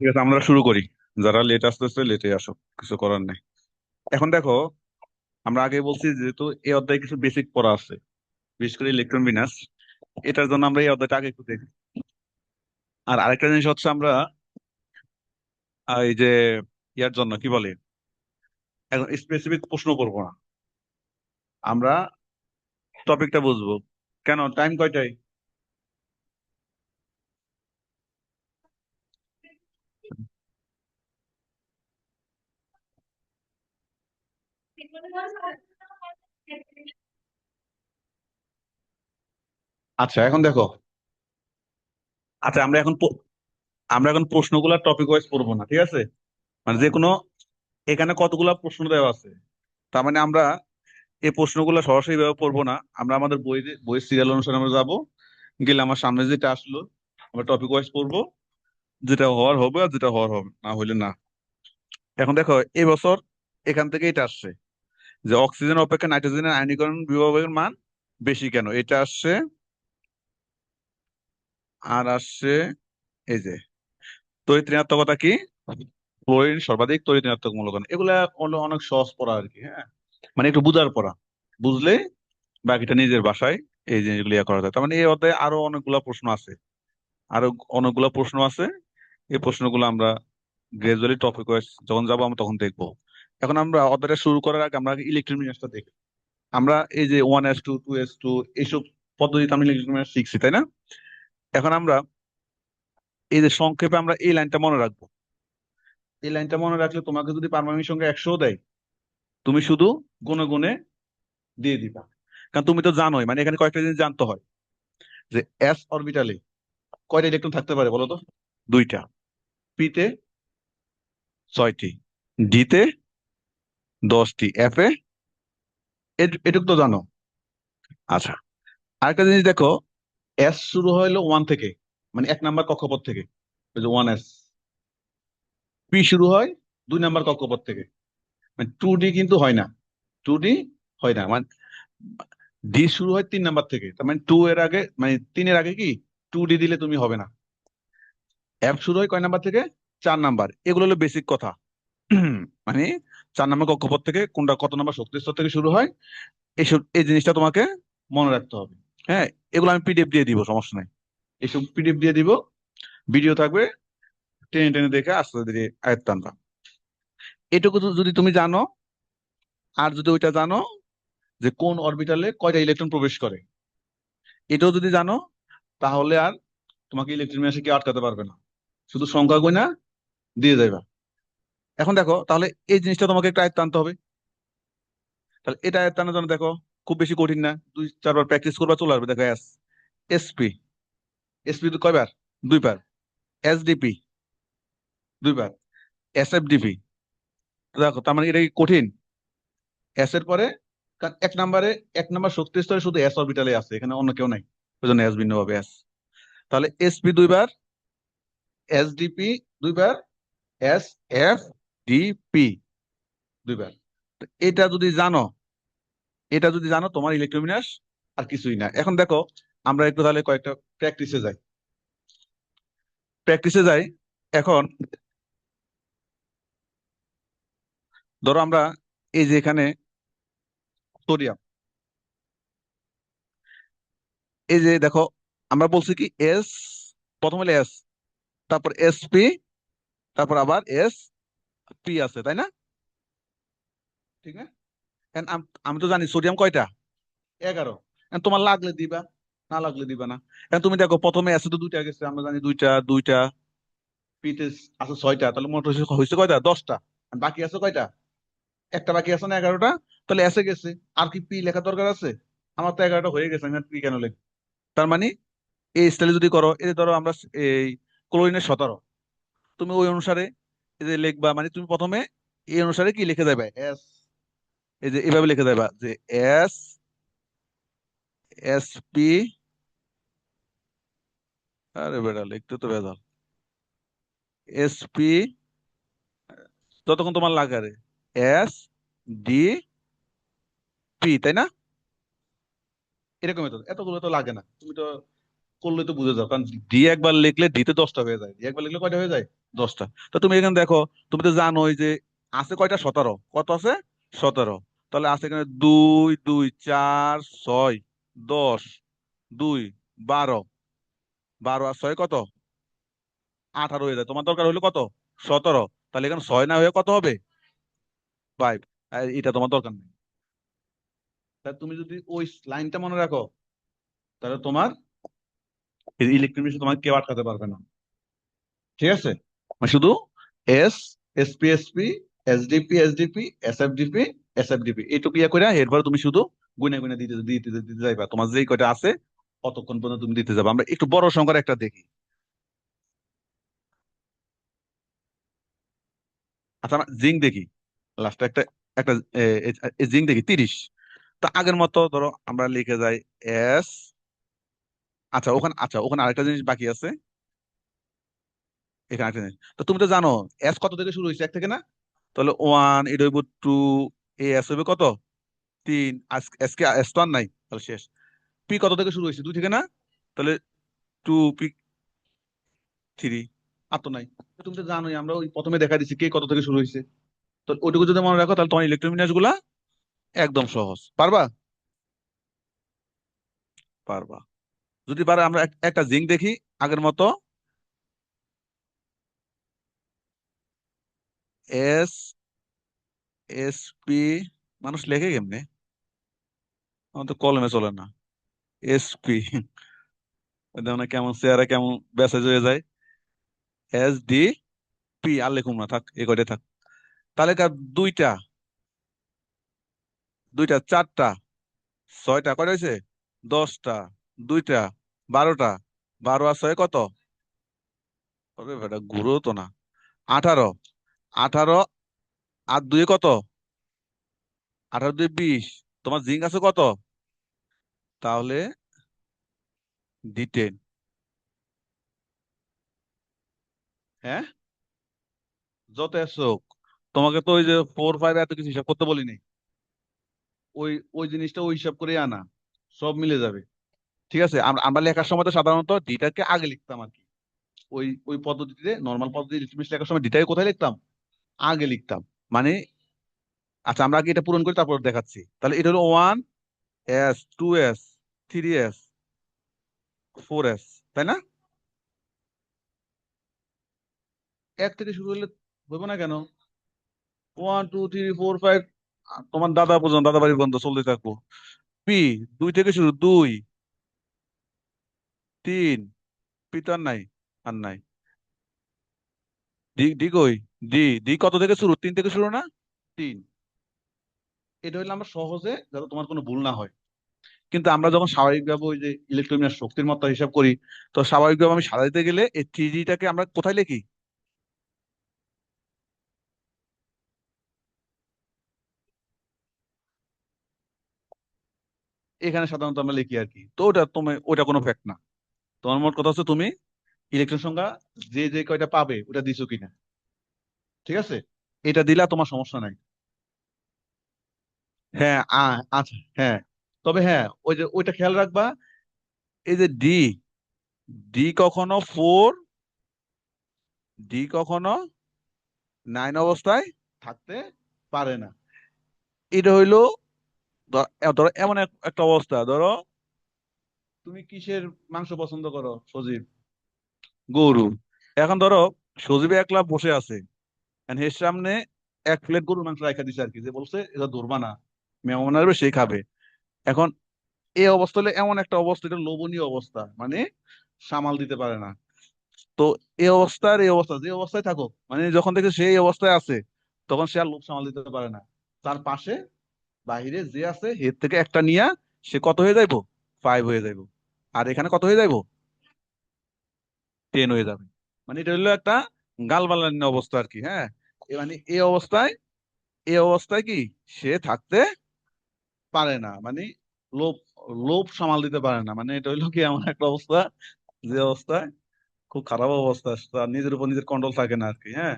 ঠিক আছে, আমরা শুরু করি। যারা লেট আসতেছে লেটে আসো, কিছু করার নাই। এখন দেখো, আমরা আগে বলছি যেহেতু এই অধ্যায়ে কিছু বেসিক পড়া আছে, বিশেষ করে ইলেকট্রন বিন্যাস। এটার জন্য আমরা এই অধ্যায়টা আগে একটু দেখি। আর আরেকটা জিনিস হচ্ছে আমরা এই যে ইয়ার জন্য কি বলে, এখন স্পেসিফিক প্রশ্ন করবো না, আমরা টপিকটা বুঝবো। কেন, টাইম কয়টায়? আচ্ছা এখন দেখো, আচ্ছা আমরা এখন প্রশ্নগুলো টপিক ওয়াইজ পড়বো না, ঠিক আছে? মানে যে কোনো, এখানে কতগুলা প্রশ্ন দেওয়া আছে, তার মানে আমরা এই প্রশ্নগুলো সরাসরি ভাবে পড়বো না। আমরা আমাদের বইয়ের সিরিয়াল অনুসারে আমরা যাবো, গেলে আমার সামনে যেটা আসলো আমরা টপিক ওয়াইজ পড়বো। যেটা হওয়ার হবে আর যেটা হওয়ার হবে না, হইলে না। এখন দেখো, এই বছর এখান থেকে এটা আসছে যে অক্সিজেন অপেক্ষা নাইট্রোজেনের আয়নীকরণ বিভবের মান বেশি কেন, এটা আসছে। আর আসছে এই যে তড়িৎ ঋণাত্মকতা কি, ফ্লোরিন সর্বাধিক তড়িৎ ঋণাত্মক মূলকণ। এগুলা হলো অনেক সহজ পড়া আর কি, হ্যাঁ। মানে একটু বুঝার পড়া, বুঝলে বাকিটা নিজের বাসায় এই জিনিসগুলো ইয়ে করা যায়। তার মানে এই অধ্যায়ে আরো অনেকগুলা প্রশ্ন আছে, আরো অনেকগুলা প্রশ্ন আছে। এই প্রশ্নগুলো আমরা গ্রাজুয়ালি টপিক ওয়াইজ যখন যাবো আমরা তখন দেখবো। এখন আমরা অধ্যায়টা শুরু করার আগে আমরা ইলেকট্রন বিন্যাসটা দেখি। আমরা এই যে 1s2 2s2 এইসব পদ্ধতিতে আমরা ইলেকট্রন বিন্যাস শিখছি, তাই না? এখন আমরা এই যে সংক্ষেপে আমরা এই লাইনটা মনে রাখবো। এই লাইনটা মনে রাখলে তোমাকে যদি পারমাণবিক সংখ্যা 100 দেয়, তুমি শুধু গুণে গুণে দিয়ে দিবা। কারণ তুমি তো জানোই, মানে এখানে কয়েকটা জিনিস জানতে হয় যে এস অরবিটালে কয়টা ইলেকট্রন থাকতে পারে বলো তো? দুইটা। পিতে 6টি, ডিতে 10টি, এফ এ এটুকু তো জানো। আচ্ছা, আরেকটা জিনিস দেখো, এস শুরু হইলো 1 থেকে, মানে 1 নাম্বার কক্ষপথ থেকে, ওই যে 1s। পি শুরু হয় 2 নাম্বার কক্ষপথ থেকে, মানে 2D কিন্তু হয় না। 2D হয় না, মানে ডি শুরু হয় 3 নাম্বার থেকে, তার মানে 2 এর আগে, মানে 3-এর আগে কি 2D দিলে তুমি হবে না। এফ শুরু হয় কয় নাম্বার থেকে? 4 নাম্বার। এগুলো হলো বেসিক কথা। মানে 4 নাম্বার কক্ষপথ থেকে কোনটা কত নাম্বার শক্তি স্তর থেকে শুরু হয়, এইসব এই জিনিসটা তোমাকে মনে রাখতে হবে। হ্যাঁ, এগুলো আমি পিডিএফ দিয়ে দিব, সমস্যা নাই। এইসব পিডিএফ দিয়ে দিব, ভিডিও থাকবে, টেনে টেনে দেখে আস্তে ধীরে আয়ত্ত আনবা। এটুকু যদি তুমি জানো, আর যদি ওইটা জানো যে কোন অরবিটালে কয়টা ইলেকট্রন প্রবেশ করে, এটাও যদি জানো, তাহলে আর তোমাকে ইলেকট্রন বিন্যাসে কেউ আটকাতে পারবে না। শুধু সংখ্যা গয়না দিয়ে যাইবা। এখন দেখো, তাহলে এই জিনিসটা তোমাকে একটু আয়ত্ত আনতে হবে। তাহলে এটা আয়ত্ত আনার জন্য দেখো, খুব বেশি কঠিন না, 2-4 বার প্র্যাকটিস করবা চলে আসবে। দেখো, এসপি, এসপি তো কয়বার? 2 বার। এসডিপি 2 বার। এসএফডিপি, দেখো তার মানে এটা কি কঠিন? এস এর পরে, কারণ 1 নাম্বারে, 1 নাম্বার শক্তি স্তরে শুধু এস অরবিটালে আছে, এখানে অন্য কেউ নাই। ওই জন্য এস ভিন্ন ভাবে এস। তাহলে এসপি 2 বার, এসডিপি 2 বার, এস এফ ডিপি 2 বার। তো এটা যদি জানো তোমার ইলেকট্রোবিন্যাস আর কিছুই না। এখন দেখো, আমরা একটু তাহলে কয়েকটা প্র্যাকটিসে যাই। প্র্যাকটিসে যাই। এখন ধরো আমরা এই যে এখানে সোডিয়াম, এই যে দেখো, আমরা বলছি কি এস, প্রথম হলে এস, তারপর এস পি, তারপর আবার এস পি আছে, তাই না? ঠিক না? এখন আমি তো জানি সোডিয়াম কয়টা, 11। এখন তোমার লাগলে দিবা, না লাগলে দিবা না। এখন তুমি দেখো, প্রথমে অ্যাসিড তো দুইটা গেছে, আমরা জানি দুইটা দুইটা, পিতে আছে 6টা, তাহলে মোট হয়েছে হয়েছে কয়টা? 10টা। আর বাকি আছে কয়টা? একটা বাকি আছে না, 11টা। তাহলে এসে গেছে, আর কি পি লেখা দরকার আছে? আমার তো 11টা হয়ে গেছে, আমি আর পি কেন লিখবো? তার মানে এই স্টাইলে যদি করো, এই যে ধরো আমরা এই ক্লোরিনের 17, তুমি ওই অনুসারে এই যে লিখবা, মানে তুমি প্রথমে এই অনুসারে কি লিখে দেবে এস, এই যে এভাবে লিখে দেবা যে এস, এস পি, আরে বেড়া লিখতে তো বেজাল, এস পি, যতক্ষণ তোমার লাগে আরে, এস ডি পি, তাই না? এরকমই তো, এতগুলো তো লাগে না, তুমি তো করলে তো বুঝে যাও, কারণ ডি একবার লিখলে ডি তে 10টা হয়ে যায়, ডি একবার লিখলে কয়টা হয়ে যায়? 10টা। তো তুমি এখানে দেখো, তুমি তো জানোই যে আছে কয়টা, 17। কত আছে? 17। তাহলে আছে এখানে 2, 2, 4, 6, 10, 2, 12 আর 6 কত? 18 হয়ে যায়। তোমার দরকার হলো কত? 17। তাহলে এখানে 6 না হয়ে কত হবে? 5। এটা তোমার দরকার নেই। তাহলে তুমি যদি ওই লাইনটা মনে রাখো, তাহলে তোমার ইলেকট্রিক মেশিন তোমাকে কেউ আটকাতে পারবে না। ঠিক আছে? মানে শুধু S, SP, SP, SDP, SDP, SFDP, SFDP এইটুকু ইয়া করে এরপরে তুমি শুধু গুনে গুনে দিতে দিতে দিতে যাইবা, তোমার যেই কয়টা আছে অতক্ষণ পর্যন্ত তুমি দিতে যাবে। আমরা একটু বড় সংখ্যার একটা দেখি। আচ্ছা, আমরা জিঙ্ক দেখি। লাস্টে একটা একটা জিঙ্ক দেখি 30। তা আগের মতো ধরো আমরা লিখে যাই এস। আচ্ছা ওখানে আরেকটা জিনিস বাকি আছে। এখানে আরেকটা জিনিস, তো তুমি তো জানো এস কত থেকে শুরু হয়েছে? 1 থেকে না? তাহলে 1, এটা হইব 2, এ এস হইবে কত? 3। এস কে এস তো আর নাই, তাহলে শেষ। পি কত থেকে শুরু হয়েছে? 2 থেকে না? তাহলে 2, পি 3। আর তো নাই। তো তুমি তো জানোই, আমরা ওই প্রথমে দেখা দিচ্ছি কে কত থেকে শুরু হয়েছে। তো ওইটুকু যদি মনে রাখো, তাহলে তোমার ইলেকট্রোমিনাস গুলা একদম সহজ। পারবা? পারবা। যদি পারে আমরা একটা জিঙ্ক দেখি আগের মতো। এস, এস পি, মানুষ লেখে কেমনে? আমার তো কলমে চলে না। এস পি, মানে কেমন চেহারা কেমন মেসেজ হয়ে যায়। এস ডি পি, আর লেখুম না, থাক এ কয়টা থাক। তাহলে কার দুইটা, দুইটা, চারটা, 6টা, কয়টা হয়েছে? 10টা, দুইটা, 12টা, 12 আর 6 কত? ওরে বেটা গুরু তো না। 18, 18 আর 2 কত? 18 2 20। তোমার জিঙ্ক আছে কত? তাহলে D10। হ্যাঁ, যত হোক, তোমাকে তো ওই যে 4 5 এত কিছু হিসাব করতে বলিনি। ওই ওই জিনিসটা ওই হিসাব করে আনা, সব মিলে যাবে। ঠিক আছে? আমরা আমরা লেখার সময় তো সাধারণত ডিটাকে আগে লিখতাম আর কি। ওই ওই পদ্ধতিতে, নর্মাল পদ্ধতি ইলিট্রেমিস লেখার সময় ডিটাকে কোথায় লিখতাম? আগে লিখতাম। মানে আচ্ছা, আমরা আগে এটা পূরণ করি, তারপর দেখাচ্ছি। তাহলে এটা হলো 1, 2s, 3s, 4s, তাই না? 1 থেকে শুরু হলে হইব না কেন? 1 2 3 4 5, তোমার দাদা পর্যন্ত, দাদা বাড়ি পর্যন্ত চলতে থাকবো। পি, 2 থেকে শুরু, 2, 3। পি তো আর নাই, আর নাই। ডি, ডি কই? ডি, ডি কত থেকে শুরু? 3 থেকে শুরু না? 3। এটা হইলে আমরা সহজে, যাতে তোমার কোনো ভুল না হয়। কিন্তু আমরা যখন স্বাভাবিকভাবে ওই যে ইলেকট্রনের শক্তির মাত্রা হিসাব করি, তো স্বাভাবিকভাবে আমি সাজাইতে গেলে এই 3 ডিটাকে আমরা কোথায় লিখি? এখানে সাধারণত আমরা লিখি আর কি। তো ওটা কোনো ফ্যাক্ট না। তোমার মোট কথা হচ্ছে তুমি ইলেকট্রন সংখ্যা যে যে কয়টা পাবে ওটা দিছো কিনা। ঠিক আছে? এটা দিলা তোমার সমস্যা নাই। হ্যাঁ, আচ্ছা, হ্যাঁ। তবে হ্যাঁ, ওই যে ওইটা খেয়াল রাখবা, এই যে ডি, ডি কখনো 4, ডি কখনো 9 অবস্থায় থাকতে পারে না। এটা হইলো ধরো এমন একটা অবস্থা, ধরো তুমি কিসের মাংস পছন্দ করো সজীব? গরু। এখন ধরো সজীবে একলা বসে আছে, and এর সামনে 1 প্লেট গরুর মাংস রাখা দিছে আর কি, যে বলছে এটা ধরবা না, মেহমান আসবে সেই খাবে। এখন এই অবস্থা হলে এমন একটা অবস্থা, এটা লোভনীয় অবস্থা, মানে সামাল দিতে পারে না। তো এই অবস্থা যে অবস্থায় থাকো, মানে যখন থেকে সেই অবস্থায় আছে, তখন সে আর লোভ সামাল দিতে পারে না। তার পাশে বাহিরে যে আছে এর থেকে একটা নিয়া সে কত হয়ে যাইবো? 5 হয়ে যাইবো। আর এখানে কত হয়ে যাইবো? 10 হয়ে যাবে। মানে এটা হলো একটা গালবালান্য অবস্থা আর কি। হ্যাঁ, মানে এই অবস্থায় কি সে থাকতে পারে না, মানে লোভ লোভ সামাল দিতে পারে না। মানে এটা হইলো কি এমন একটা অবস্থা, যে অবস্থায় খুব খারাপ অবস্থা, তার নিজের উপর নিজের কন্ট্রোল থাকে না আর কি। হ্যাঁ।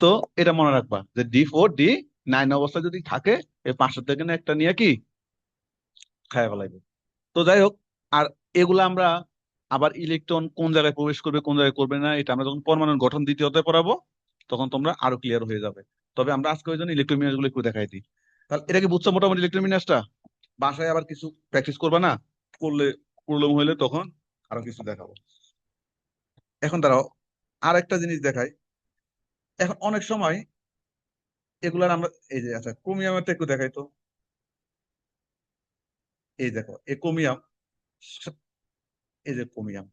তো এটা মনে রাখবা যে D4 D9 অবস্থায় যদি থাকে, এই 5টার থেকে না একটা নিয়ে কি খায় ফেলাইবে। তো যাই হোক, আর এগুলা আমরা আবার ইলেকট্রন কোন জায়গায় প্রবেশ করবে কোন জায়গায় করবে না, এটা আমরা যখন পরমাণুর গঠন দ্বিতীয়তে পড়াবো তখন তোমরা আরো ক্লিয়ার হয়ে যাবে। তবে আমরা আজকে ওই জন্য ইলেকট্রোমিনাস গুলো একটু দেখাই দিই। তাহলে এটা কি বুঝছো মোটামুটি ইলেকট্রোমিনাসটা? বাসায় আবার কিছু প্র্যাকটিস করবা না, করলে প্রবলেম হলে তখন আরো কিছু দেখাবো। এখন দাঁড়াও, আর একটা জিনিস দেখাই। এখন অনেক সময় এগুলার আমরা এই যে, আচ্ছা ক্রোমিয়ামটা একটু দেখাই তো। এই দেখো এই ক্রোমিয়াম, এই যে ক্রোমিয়াম,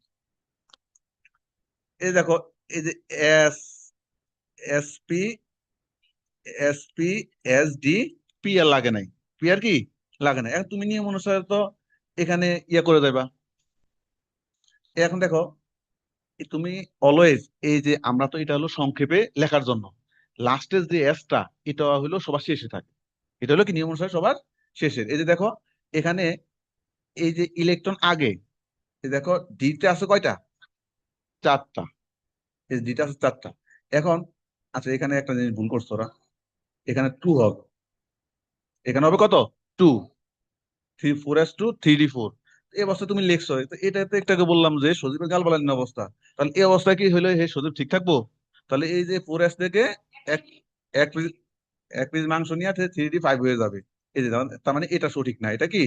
এই দেখো, এই যে S, SP, SP, SD, P আর লাগে নাই, পি আর কি লাগে নাই। এখন তুমি নিয়ম অনুসারে তো এখানে ইয়ে করে দেবা। এখন দেখো তুমি অলওয়েজ, এই যে আমরা তো এটা হলো সংক্ষেপে লেখার জন্য, লাস্টের যে এসটা এটা হলো সবার শেষে থাকে। এটা হলো কি নিয়ম অনুসারে সবার শেষের। এই যে দেখো এখানে এই যে ইলেকট্রন আগে, এই দেখো ডিতে আছে কয়টা, চারটা। এই ডিটা আছে চারটা। এখন আচ্ছা এখানে একটা জিনিস ভুল করছো ওরা, এখানে টু হবে, এখানে হবে কত, টু, 3 4 S 2 3 D 4। এই অবস্থা তুমি লিখছো, তো এটাতে একটাকে বললাম যে সজীবের গাল বালানি অবস্থা। তাহলে এই অবস্থায় কি হলো, হে সজীব ঠিক থাকবো? তাহলে এই যে 4S থেকে এক এক পিস, এক পিস মাংস নিয়ে 3D 5 হয়ে যাবে। এই যে তার মানে এটা সঠিক না, এটা কি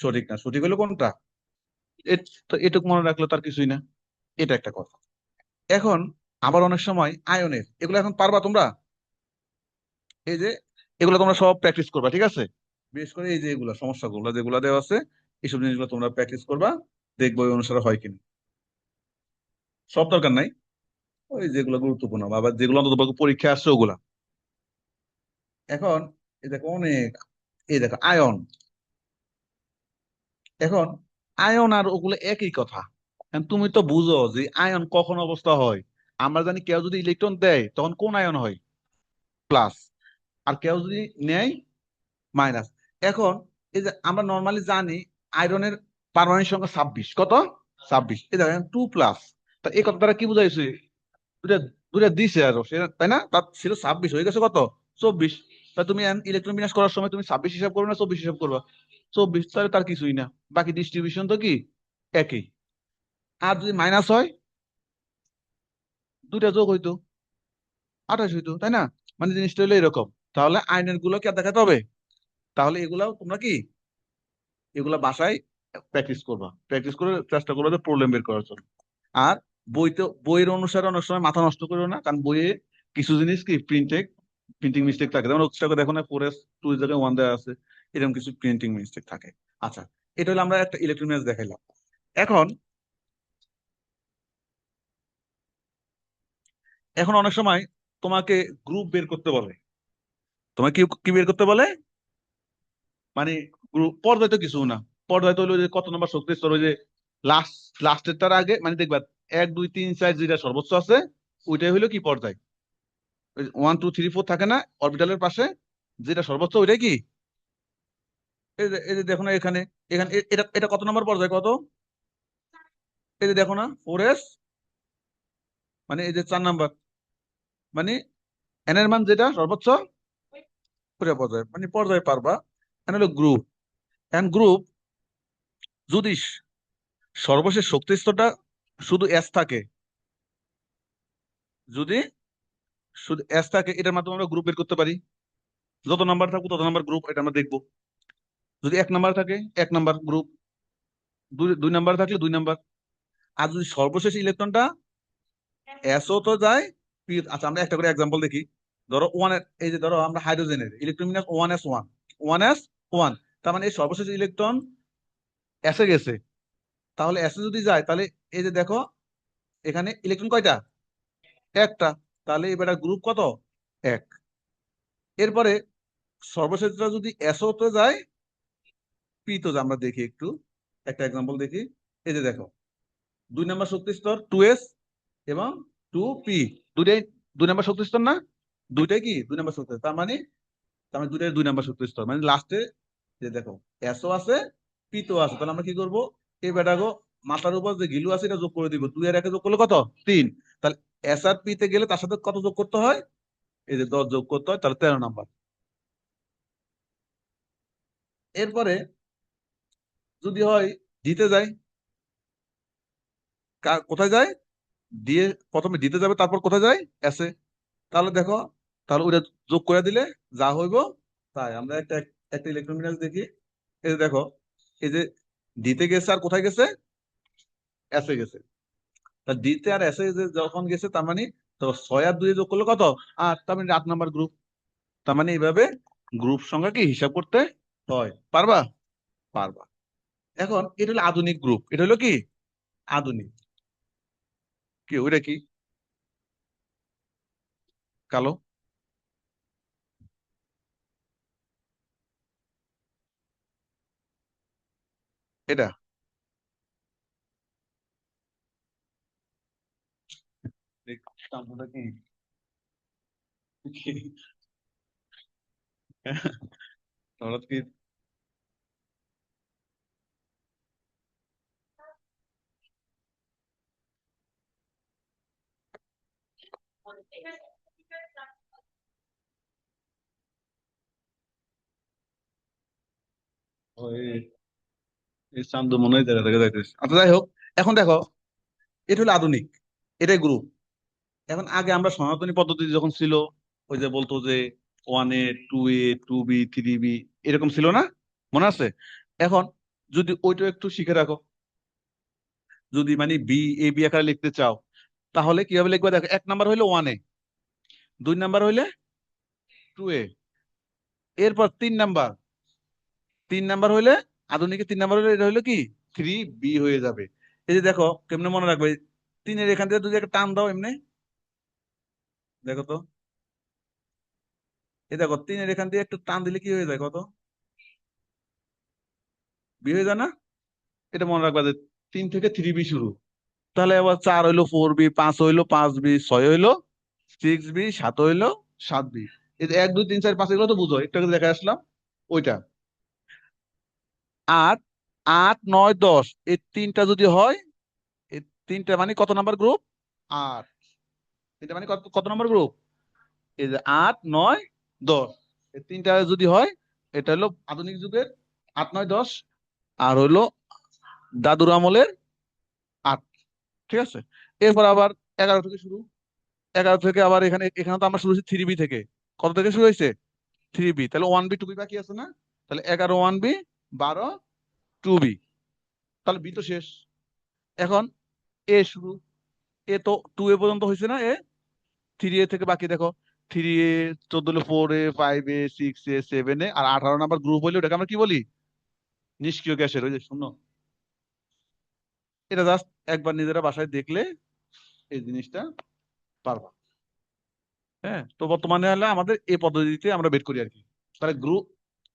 সঠিক না, সঠিক হলো কোনটা? তো এটুকু মনে রাখলে তার কিছুই না। এটা একটা কথা। এখন আবার অনেক সময় আয়নের, এগুলো এখন পারবা তোমরা? এই যে এগুলো তোমরা সব প্র্যাকটিস করবা, ঠিক আছে? বিশেষ করে এই যে এগুলা সমস্যাগুলো যেগুলো দেওয়া আছে, এইসব জিনিসগুলো তোমরা প্র্যাকটিস করবা, দেখবো ওই অনুসারে হয় কিনা। সব দরকার নাই, ওই যেগুলো গুরুত্বপূর্ণ বা আবার যেগুলো অন্তত পরীক্ষা আসছে ওগুলা। এখন এই দেখো অনেক, এই দেখো আয়ন। এখন আয়ন আর ওগুলো একই কথা। এখন তুমি তো বুঝো যে আয়ন কখন অবস্থা হয়। আমরা জানি কেউ যদি ইলেকট্রন দেয় তখন কোন আয়ন হয়, প্লাস। আর কেউ যদি নেয়, মাইনাস। এখন এই যে আমরা নর্মালি জানি আয়রনের পারমাণবিক সংখ্যা 26, কত, 26। এই দেখেন 2+। তা এই কথা দ্বারা কি বুঝাইছে, দুটা, দুটা দিছে আরো তাই না, তার ছিল 26 হয়ে গেছে কত, 24। তা তুমি ইলেকট্রন বিন্যাস করার সময় তুমি 26 হিসাব করবে না 24 হিসাব করবা? 24, তাহলে তার কিছুই না, বাকি ডিস্ট্রিবিউশন তো কি একই। আর যদি মাইনাস হয়, দুইটা যোগ হইতো 28 হইতো, তাই না? মানে জিনিসটা হলো এরকম। তাহলে আয়নের গুলো কি আর দেখাতে হবে? তাহলে এগুলাও তোমরা কি, এগুলা বাসায় প্র্যাকটিস করবা, প্র্যাকটিস করে চেষ্টা করবে প্রবলেম বের করার জন্য। আর বইতে, বইয়ের অনুসারে অনেক সময় মাথা নষ্ট করো না, কারণ বইয়ে কিছু জিনিস কি প্রিন্টিং মিস্টেক থাকে, যেমন ওটাকে দেখো না 4S 2 এর জায়গায় 1 দেওয়া আছে, এরকম কিছু প্রিন্টিং মিস্টেক থাকে। আচ্ছা, এটা হলো আমরা একটা ইলেকট্রনিক্স দেখাইলাম। এখন, এখন অনেক সময় তোমাকে গ্রুপ বের করতে বলে। তোমাকে কি কি বের করতে বলে, মানে গ্রুপ পর্যায় তো কিছু না। পর্যায় তো হলো যে কত নম্বর শক্তি স্তর, ওই যে লাস্ট, লাস্টের তার আগে, মানে দেখবা 1 2 3 4 যেটা সর্বোচ্চ আছে ওইটাই হলো কি পর্যায়। 1 2 3 4 থাকে না অরবিটালের পাশে, যেটা সর্বোচ্চ ওইটাই কি। এই যে দেখো না এখানে, এখানে এটা এটা কত নম্বর পর্যায়, কত, এই যে দেখো না 4S, মানে এই যে 4 নাম্বার, মানে এন এর মান যেটা সর্বোচ্চ ওইটা পর্যায়, মানে পর্যায় পারবা। এন হলো গ্রুপ। এন গ্রুপ যদি সর্বশেষ শক্তি স্তরটা শুধু এস থাকে, যদি শুধু এস থাকে, এটার মাধ্যমে আমরা গ্রুপ বের করতে পারি। যত নাম্বার থাকবে তত নাম্বার গ্রুপ, এটা আমরা দেখবো। যদি 1 নাম্বার থাকে 1 নাম্বার গ্রুপ, 2 2 নাম্বার থাকলে 2 নাম্বার। আর যদি সর্বশেষ ইলেকট্রনটা এসও তো যায়, পি, আচ্ছা আমরা একটা করে এক্সাম্পল দেখি। ধরো ওয়ান, এই যে ধরো আমরা হাইড্রোজেনের ইলেকট্রন বিন্যাস 1s1, 1s1, তার মানে এই সর্বশেষ ইলেকট্রন এসে গেছে। তাহলে এসে যদি যায় তাহলে এই যে দেখো এখানে ইলেকট্রন কয়টা, একটা। তাহলে এবার গ্রুপ কত, এক। এরপরে সর্বশেষটা যদি এসও তো যায়, পি তো যায়, আমরা দেখি একটু একটা এক্সাম্পল দেখি। এই যে দেখো 2 নাম্বার শক্তি স্তর 2S এবং 2P, দুইটাই 2 নাম্বার শক্তি স্তর না, দুইটাই কি 2 নাম্বার শক্তি স্তর। তার মানে, তার মানে দুইটাই 2 নাম্বার শক্তি স্তর, মানে লাস্টে যে দেখো এসও আছে, পি তো আছে। তাহলে আমরা কি করবো, এই বেটাগো মাথার উপর যে গিলু আছে এটা যোগ করে দিব, 2 আর 1 যোগ করলে কত, 3। তাহলে এস আর পি তে গেলে তার সাথে কত যোগ করতে হয়, এই যে 10 যোগ করতে হয়, তাহলে 13 নাম্বার। এরপরে যদি হয়, জিতে যায়, কোথায় যায়? দিয়ে প্রথমে দিতে যাবে, তারপর কোথায় যায়? এসে। তাহলে দেখো, তাহলে ওইটা যোগ করে দিলে যা হইব তাই। আমরা একটা একটা ইলেকট্রোমিনাস দেখি। এই যে দেখো, এই যে দিতে গেছে আর কোথায় গেছে? এসে গেছে। তা দিতে আর এসে যে যখন গেছে, তার মানে তো 6 আর 2 যোগ করলে কত? 8। তার মানে 8 নাম্বার গ্রুপ। তার মানে এইভাবে গ্রুপ সংখ্যা কি হিসাব করতে হয়। পারবা? পারবা। এখন এটা হলো আধুনিক গ্রুপ, এটা হলো কি আধুনিক। কি ওইটা কি? কালো। এটা নামটা কি? কি? হঠাৎ কি? ওই এই চান্দু মনে হয় জায়গা থেকে যাইতেছে। আচ্ছা যাই হোক, এখন দেখো, এটা হলো আধুনিক, এটাই গ্রুপ। এখন আগে আমরা সনাতনী পদ্ধতি যখন ছিল, ওই যে বলতো যে 1A, 2A, 2B, 3B, এরকম ছিল না? মনে আছে? এখন যদি ওইটা একটু শিখে রাখো, যদি মানে বি আকারে লিখতে চাও, তাহলে কিভাবে লিখবে দেখো। 1 নাম্বার হইলো 1A, 2 নাম্বার হইলে 2A, এরপর 3 নাম্বার, 3 নাম্বার হইলে আধুনিকে 3 নাম্বার হইলে এটা হইলো কি 3B হয়ে যাবে। এই যে দেখো কেমনে মনে রাখবে, 3-এর এখান থেকে যদি একটা টান দাও এমনি, দেখো তো, এই দেখো 3-এর এখান থেকে একটু টান দিলে কি হয়ে যায় কত? বি হয়ে যায় না? এটা মনে রাখবা যে 3 থেকে 3B শুরু। তাহলে আবার 4 হইলো 4B, 5 হইলো 5B, 6 হইলো 6B, 7 হইলো 7B। এই যে 1 2 3 4 5, এগুলো তো বুঝো, একটু আগে দেখে আসলাম ওইটা। 8 8 9 10, এই তিনটা যদি হয়, এই তিনটা মানে কত নাম্বার গ্রুপ? 8। এটা মানে কত কত নম্বর গ্রুপ? এই যে 8 9 10, এই তিনটা যদি হয়, এটা হলো আধুনিক যুগের 8 9 10। আর হইলো দাদুর আমলের 8। ঠিক আছে। এরপর আবার 11 থেকে শুরু। 11 থেকে আবার এখানে এখানে তো আমরা শুরু হয়েছি 3B থেকে। কত থেকে শুরু হয়েছে? 3B। তাহলে 1B 2B বাকি আছে না? তাহলে 11 1B, 12 2B। তাহলে বি তো শেষ। এখন এ শুরু। এ তো 2A পর্যন্ত হয়েছে না? 3A থেকে বাকি দেখো, 3A, 14 হলো 4A, 5A, 6A, 7A, আর 18 নাম্বার গ্রুপ হইলে ওটাকে আমরা কি বলি? নিষ্ক্রিয় গ্যাসের, ওই যে শূন্য। এটা জাস্ট একবার নিজেরা বাসায় দেখলে এই জিনিসটা পারবা। হ্যাঁ, তো বর্তমানে হলে আমাদের এই পদ্ধতিতে আমরা বের করি আর কি। তাহলে গ্রুপ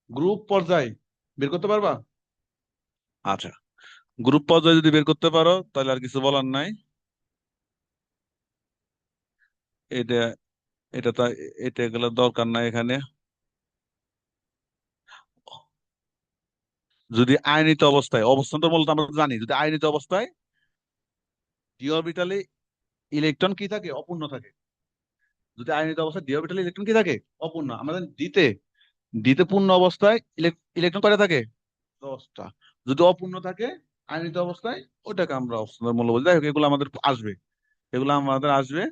গ্রুপ পর্যায়ে বের করতে পারবা? আচ্ছা, গ্রুপ পর্যায়ে যদি বের করতে পারো তাহলে আর কিছু বলার নাই। এটা এটা তা এটা এগুলো দরকার নাই এখানে। যদি আয়নিত অবস্থায়, অবস্থান তো মূলত আমরা জানি, যদি আয়নিত অবস্থায় ডি অরবিটালে ইলেকট্রন কি থাকে? অপূর্ণ থাকে। যদি আয়নিত অবস্থায় ডি অরবিটালে ইলেকট্রন কি থাকে? অপূর্ণ। আমাদের দিতে দিতে পূর্ণ অবস্থায় ইলেকট্রন কয়টা থাকে? 10টা। যদি অপূর্ণ থাকে আয়নিত অবস্থায়, ওটাকে আমরা অবস্থানের মূল্য বলি। যাই হোক, এগুলো আমাদের আসবে, এগুলো আমাদের আসবে।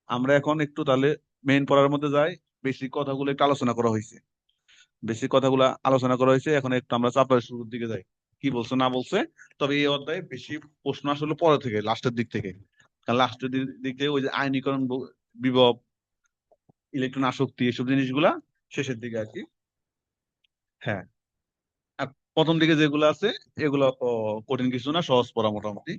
আমরা এখন একটু তাহলে মেইন পড়ার মধ্যে যাই। বেসিক কথাগুলো একটু আলোচনা করা হয়েছে, বেসিক কথাগুলো আলোচনা করা হয়েছে। এখন একটু আমরা চাপের শুরুর দিকে যাই, কি বলছে না বলছে। তবে এই অধ্যায়ে বেশি প্রশ্ন আসলে পরে থেকে, লাস্টের দিক থেকে। কারণ লাস্টের দিক থেকে ওই যে আয়নীকরণ, বিভব, ইলেকট্রন আসক্তি, এসব জিনিসগুলা শেষের দিকে আর কি। হ্যাঁ। আর প্রথম দিকে যেগুলো আছে এগুলো কঠিন কিছু না, সহজ পড়া মোটামুটি।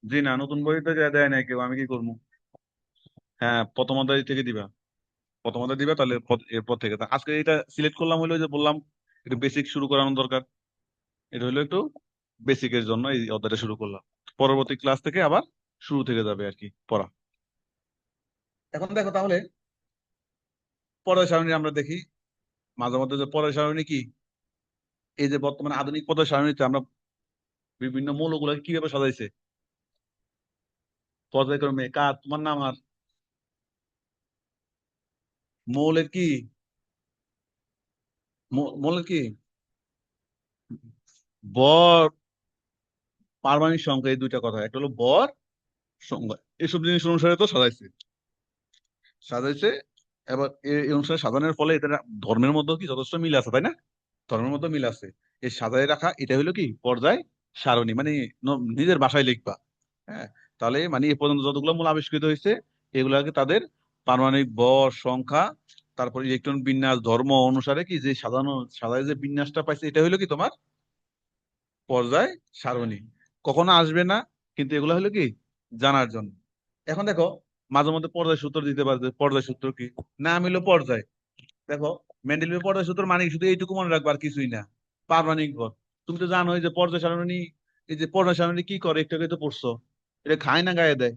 জি না, নতুন বইতে দেয় নাই কেউ, আমি কি করবো? হ্যাঁ, প্রথম অধ্যায় থেকে দিবা। প্রথম অধ্যায় দিবা, তাহলে এরপর থেকে আজকে এটা সিলেক্ট করলাম হইলো যে বললাম একটু বেসিক শুরু করানো দরকার। এটা হলো একটু বেসিকের জন্য এই অধ্যায়টা শুরু করলাম। পরবর্তী ক্লাস থেকে আবার শুরু থেকে যাবে আর কি পড়া। এখন দেখো তাহলে পর্যায় সারণী আমরা দেখি। মাঝে মধ্যে যে পর্যায় সারণী কি, এই যে বর্তমানে আধুনিক পর্যায় সারণীতে আমরা বিভিন্ন মৌলগুলোকে কিভাবে সাজাইছে পর্যায়ক্রমে। কার? তোমার নাম আর মৌলের কি? মৌলের কি? ভর, পারমাণবিক সংখ্যা, এই দুইটা কথা, একটা হলো বর, সংখ্যা, এসব জিনিস অনুসারে তো সাজাইছে সাজাইছে। এবার এই অনুসারে সাজানোর ফলে এদের ধর্মের মধ্যে কি যথেষ্ট মিল আছে, তাই না? ধর্মের মধ্যে মিল আছে। এই সাজায় রাখা এটা হলো কি পর্যায় সারণী, মানে নিজের ভাষায় লিখবা। হ্যাঁ, তাহলে মানে এ পর্যন্ত যতগুলো মূল আবিষ্কৃত হয়েছে এগুলাকে তাদের পারমাণবিক ভর, সংখ্যা, তারপর ইলেকট্রন বিন্যাস, ধর্ম অনুসারে কি যে সাজানো, সাজায় যে বিন্যাসটা পাইছে এটা হলো কি তোমার পর্যায় সারণী। কখনো আসবে না, কিন্তু এগুলো হলো কি জানার জন্য। এখন দেখো, মাঝে মধ্যে পর্যায় সূত্র দিতে পারবে। পর্যায় সূত্র কি? নাম হলো পর্যায়। দেখো, মেন্ডেলিভের পর্যায় সূত্র মানে শুধু এইটুকু মনে রাখবার কিছুই না, পারমাণবিক ভর। তুমি তো জানোই যে পর্যায় সারণী, এই যে পর্যায় সারণী কি করে একটু আগে তো পড়ছো, এটা খায় না গায়ে দেয়।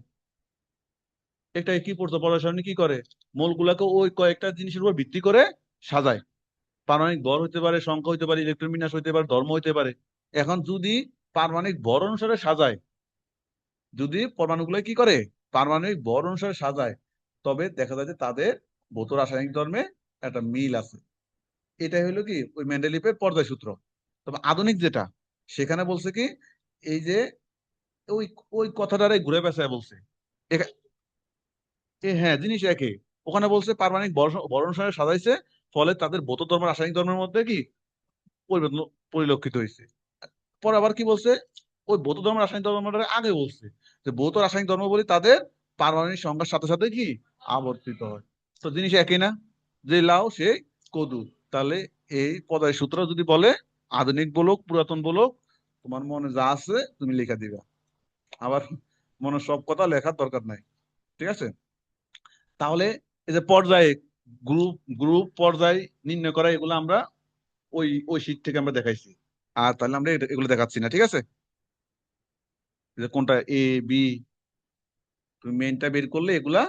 এটা কি পড়ছো, পর্যায় সারণী কি করে? মৌলগুলাকে ওই কয়েকটা জিনিসের উপর ভিত্তি করে সাজায়। পারমাণবিক ভর হইতে পারে, সংখ্যা হইতে পারে, ইলেকট্রন বিন্যাস হইতে পারে, ধর্ম হইতে পারে। এখন যদি পারমাণবিক ভর অনুসারে সাজায়, যদি পরমাণুগুলো কি করে পারমাণবিক ভর অনুসারে সাজায়, তবে দেখা যায় যে তাদের ভৌত রাসায়নিক ধর্মে একটা মিল আছে। এটাই হলো কি ওই মেন্ডেলিভের পর্যায় সূত্র। তবে আধুনিক যেটা, সেখানে বলছে কি, এই যে ওই ওই কথাটারে ঘুরে পেঁচায় বলছে। হ্যাঁ, জিনিস একই। ওখানে বলছে পারমাণবিক ভর অনুসারে সাজাইছে, ফলে তাদের ভৌত ধর্ম রাসায়নিক ধর্মের মধ্যে কি পরিবর্তন পরিলক্ষিত হয়েছে। পরে আবার কি বলছে, ওই ভৌত ধর্ম রাসায়নিক ধর্মটারে আগে বলছে যে ভৌত রাসায়নিক ধর্ম বলি তাদের পারমাণবিক সংখ্যার সাথে সাথে কি আবর্তিত হয়। তো জিনিস একই না, যে লাউ সে কদু। তাহলে এই পদায় সূত্র যদি বলে, আধুনিক বলুক পুরাতন বলুক, তোমার মনে যা আছে তুমি লেখা দিবা। আবার মনে সব কথা লেখার দরকার নাই। ঠিক আছে? তাহলে এই যে পর্যায়ে গ্রুপ গ্রুপ পর্যায় নির্ণয় করা, এগুলো আমরা ওই ওই শীট থেকে আমরা দেখাইছি। আর তাহলে আমরা এগুলো দেখাচ্ছি না, ঠিক আছে? যে কোনটা এ বি, তুমি মেনটা বের করলে এগুলা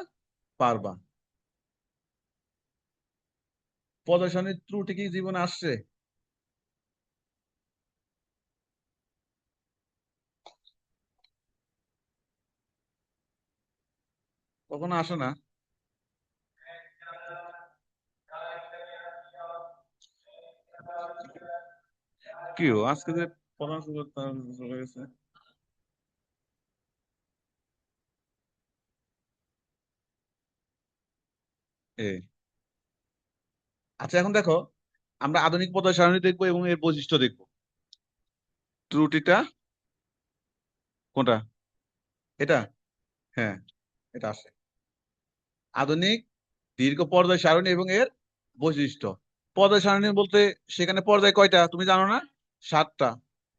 পারবা। পদার্শনের ত্রুটি কি জীবনে আসছে? কখনো আসে না। কি আজকে যে পড়াশোনা চলে গেছে। এ আচ্ছা, এখন দেখো, আমরা আধুনিক পদার্থ সারণী দেখবো এবং এর বৈশিষ্ট্য দেখবো। ত্রুটিটা কোনটা? এটা? হ্যাঁ, এটা আসে। আধুনিক দীর্ঘ পর্যায় সারণী এবং এর বৈশিষ্ট্য। পর্যায় সারণী বলতে সেখানে পর্যায় কয়টা তুমি জানো না? 7টা।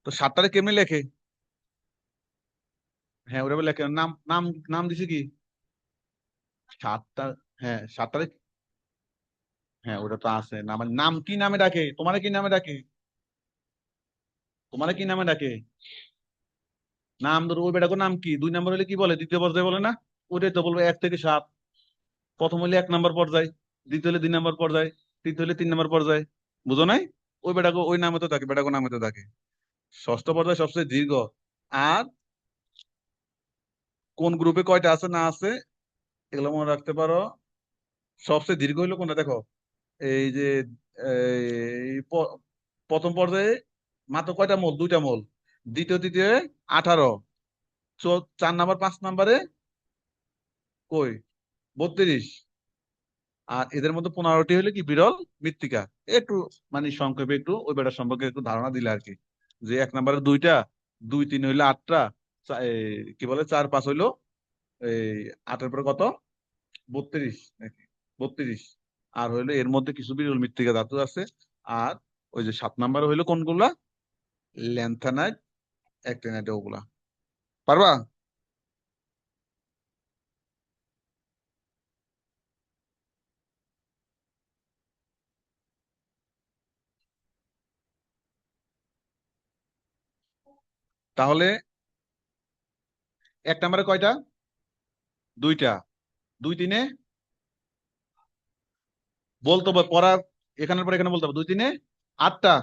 তো 7টারে কেমনে লেখে? হ্যাঁ, ওটা লেখে নাম নাম নাম দিছে কি? 7টা। হ্যাঁ, 7টারে। হ্যাঁ, ওটা তো আছে না, আমার নাম কি নামে ডাকে, তোমারে কি নামে ডাকে? তোমারে কি নামে ডাকে? নাম ধরো, ওই বেটাকে নাম কি, 2 নম্বর হলে কি বলে, দ্বিতীয় পর্যায়ে বলে না? ওটাই তো বলবো 1 থেকে 7। প্রথম হলে 1 নম্বর পর্যায়, দ্বিতীয় হলে 2 নম্বর পর্যায়, তৃতীয় হলে 3 নম্বর পর্যায়। বুঝো নাই? ওই বেটাকে ওই নামে তো থাকে, বেটাকে নামে তো থাকে। ষষ্ঠ পর্যায়ে সবচেয়ে দীর্ঘ। আর কোন গ্রুপে কয়টা আছে না আছে এগুলো মনে রাখতে পারো। সবচেয়ে দীর্ঘ হইলো কোনটা দেখো, এই যে প্রথম পর্যায়ে মাত্র কয়টা মোল, 2টা মোল। দ্বিতীয় তৃতীয় 18। 4 নম্বর 5 নম্বরে কই 32। আর এদের মধ্যে 15টি হলে কি বিরল মৃত্তিকা। একটু মানে সংক্ষেপে একটু ওই বেটার সম্পর্কে একটু ধারণা দিলে আর কি, যে 1 নম্বরে 2টা, 2 3 হইলে 8টা, কি বলে 4 5 হইলো এই 8-এর পরে কত, 32 নাকি, 32। আর হইলো এর মধ্যে কিছু বিরল মৃত্তিকা ধাতু আছে। আর ওই যে 7 নম্বরে হইলো কোনগুলা, ল্যান্থানাইট, অ্যাক্টিনাইট, ওগুলা। পারবা? তাহলে 1 নম্বরে কয়টা? 2টা। 2 3-এ বলতে হবে পড়ার, এখানের পর এখানে বলতে হবে। 2 3-এ 8টা,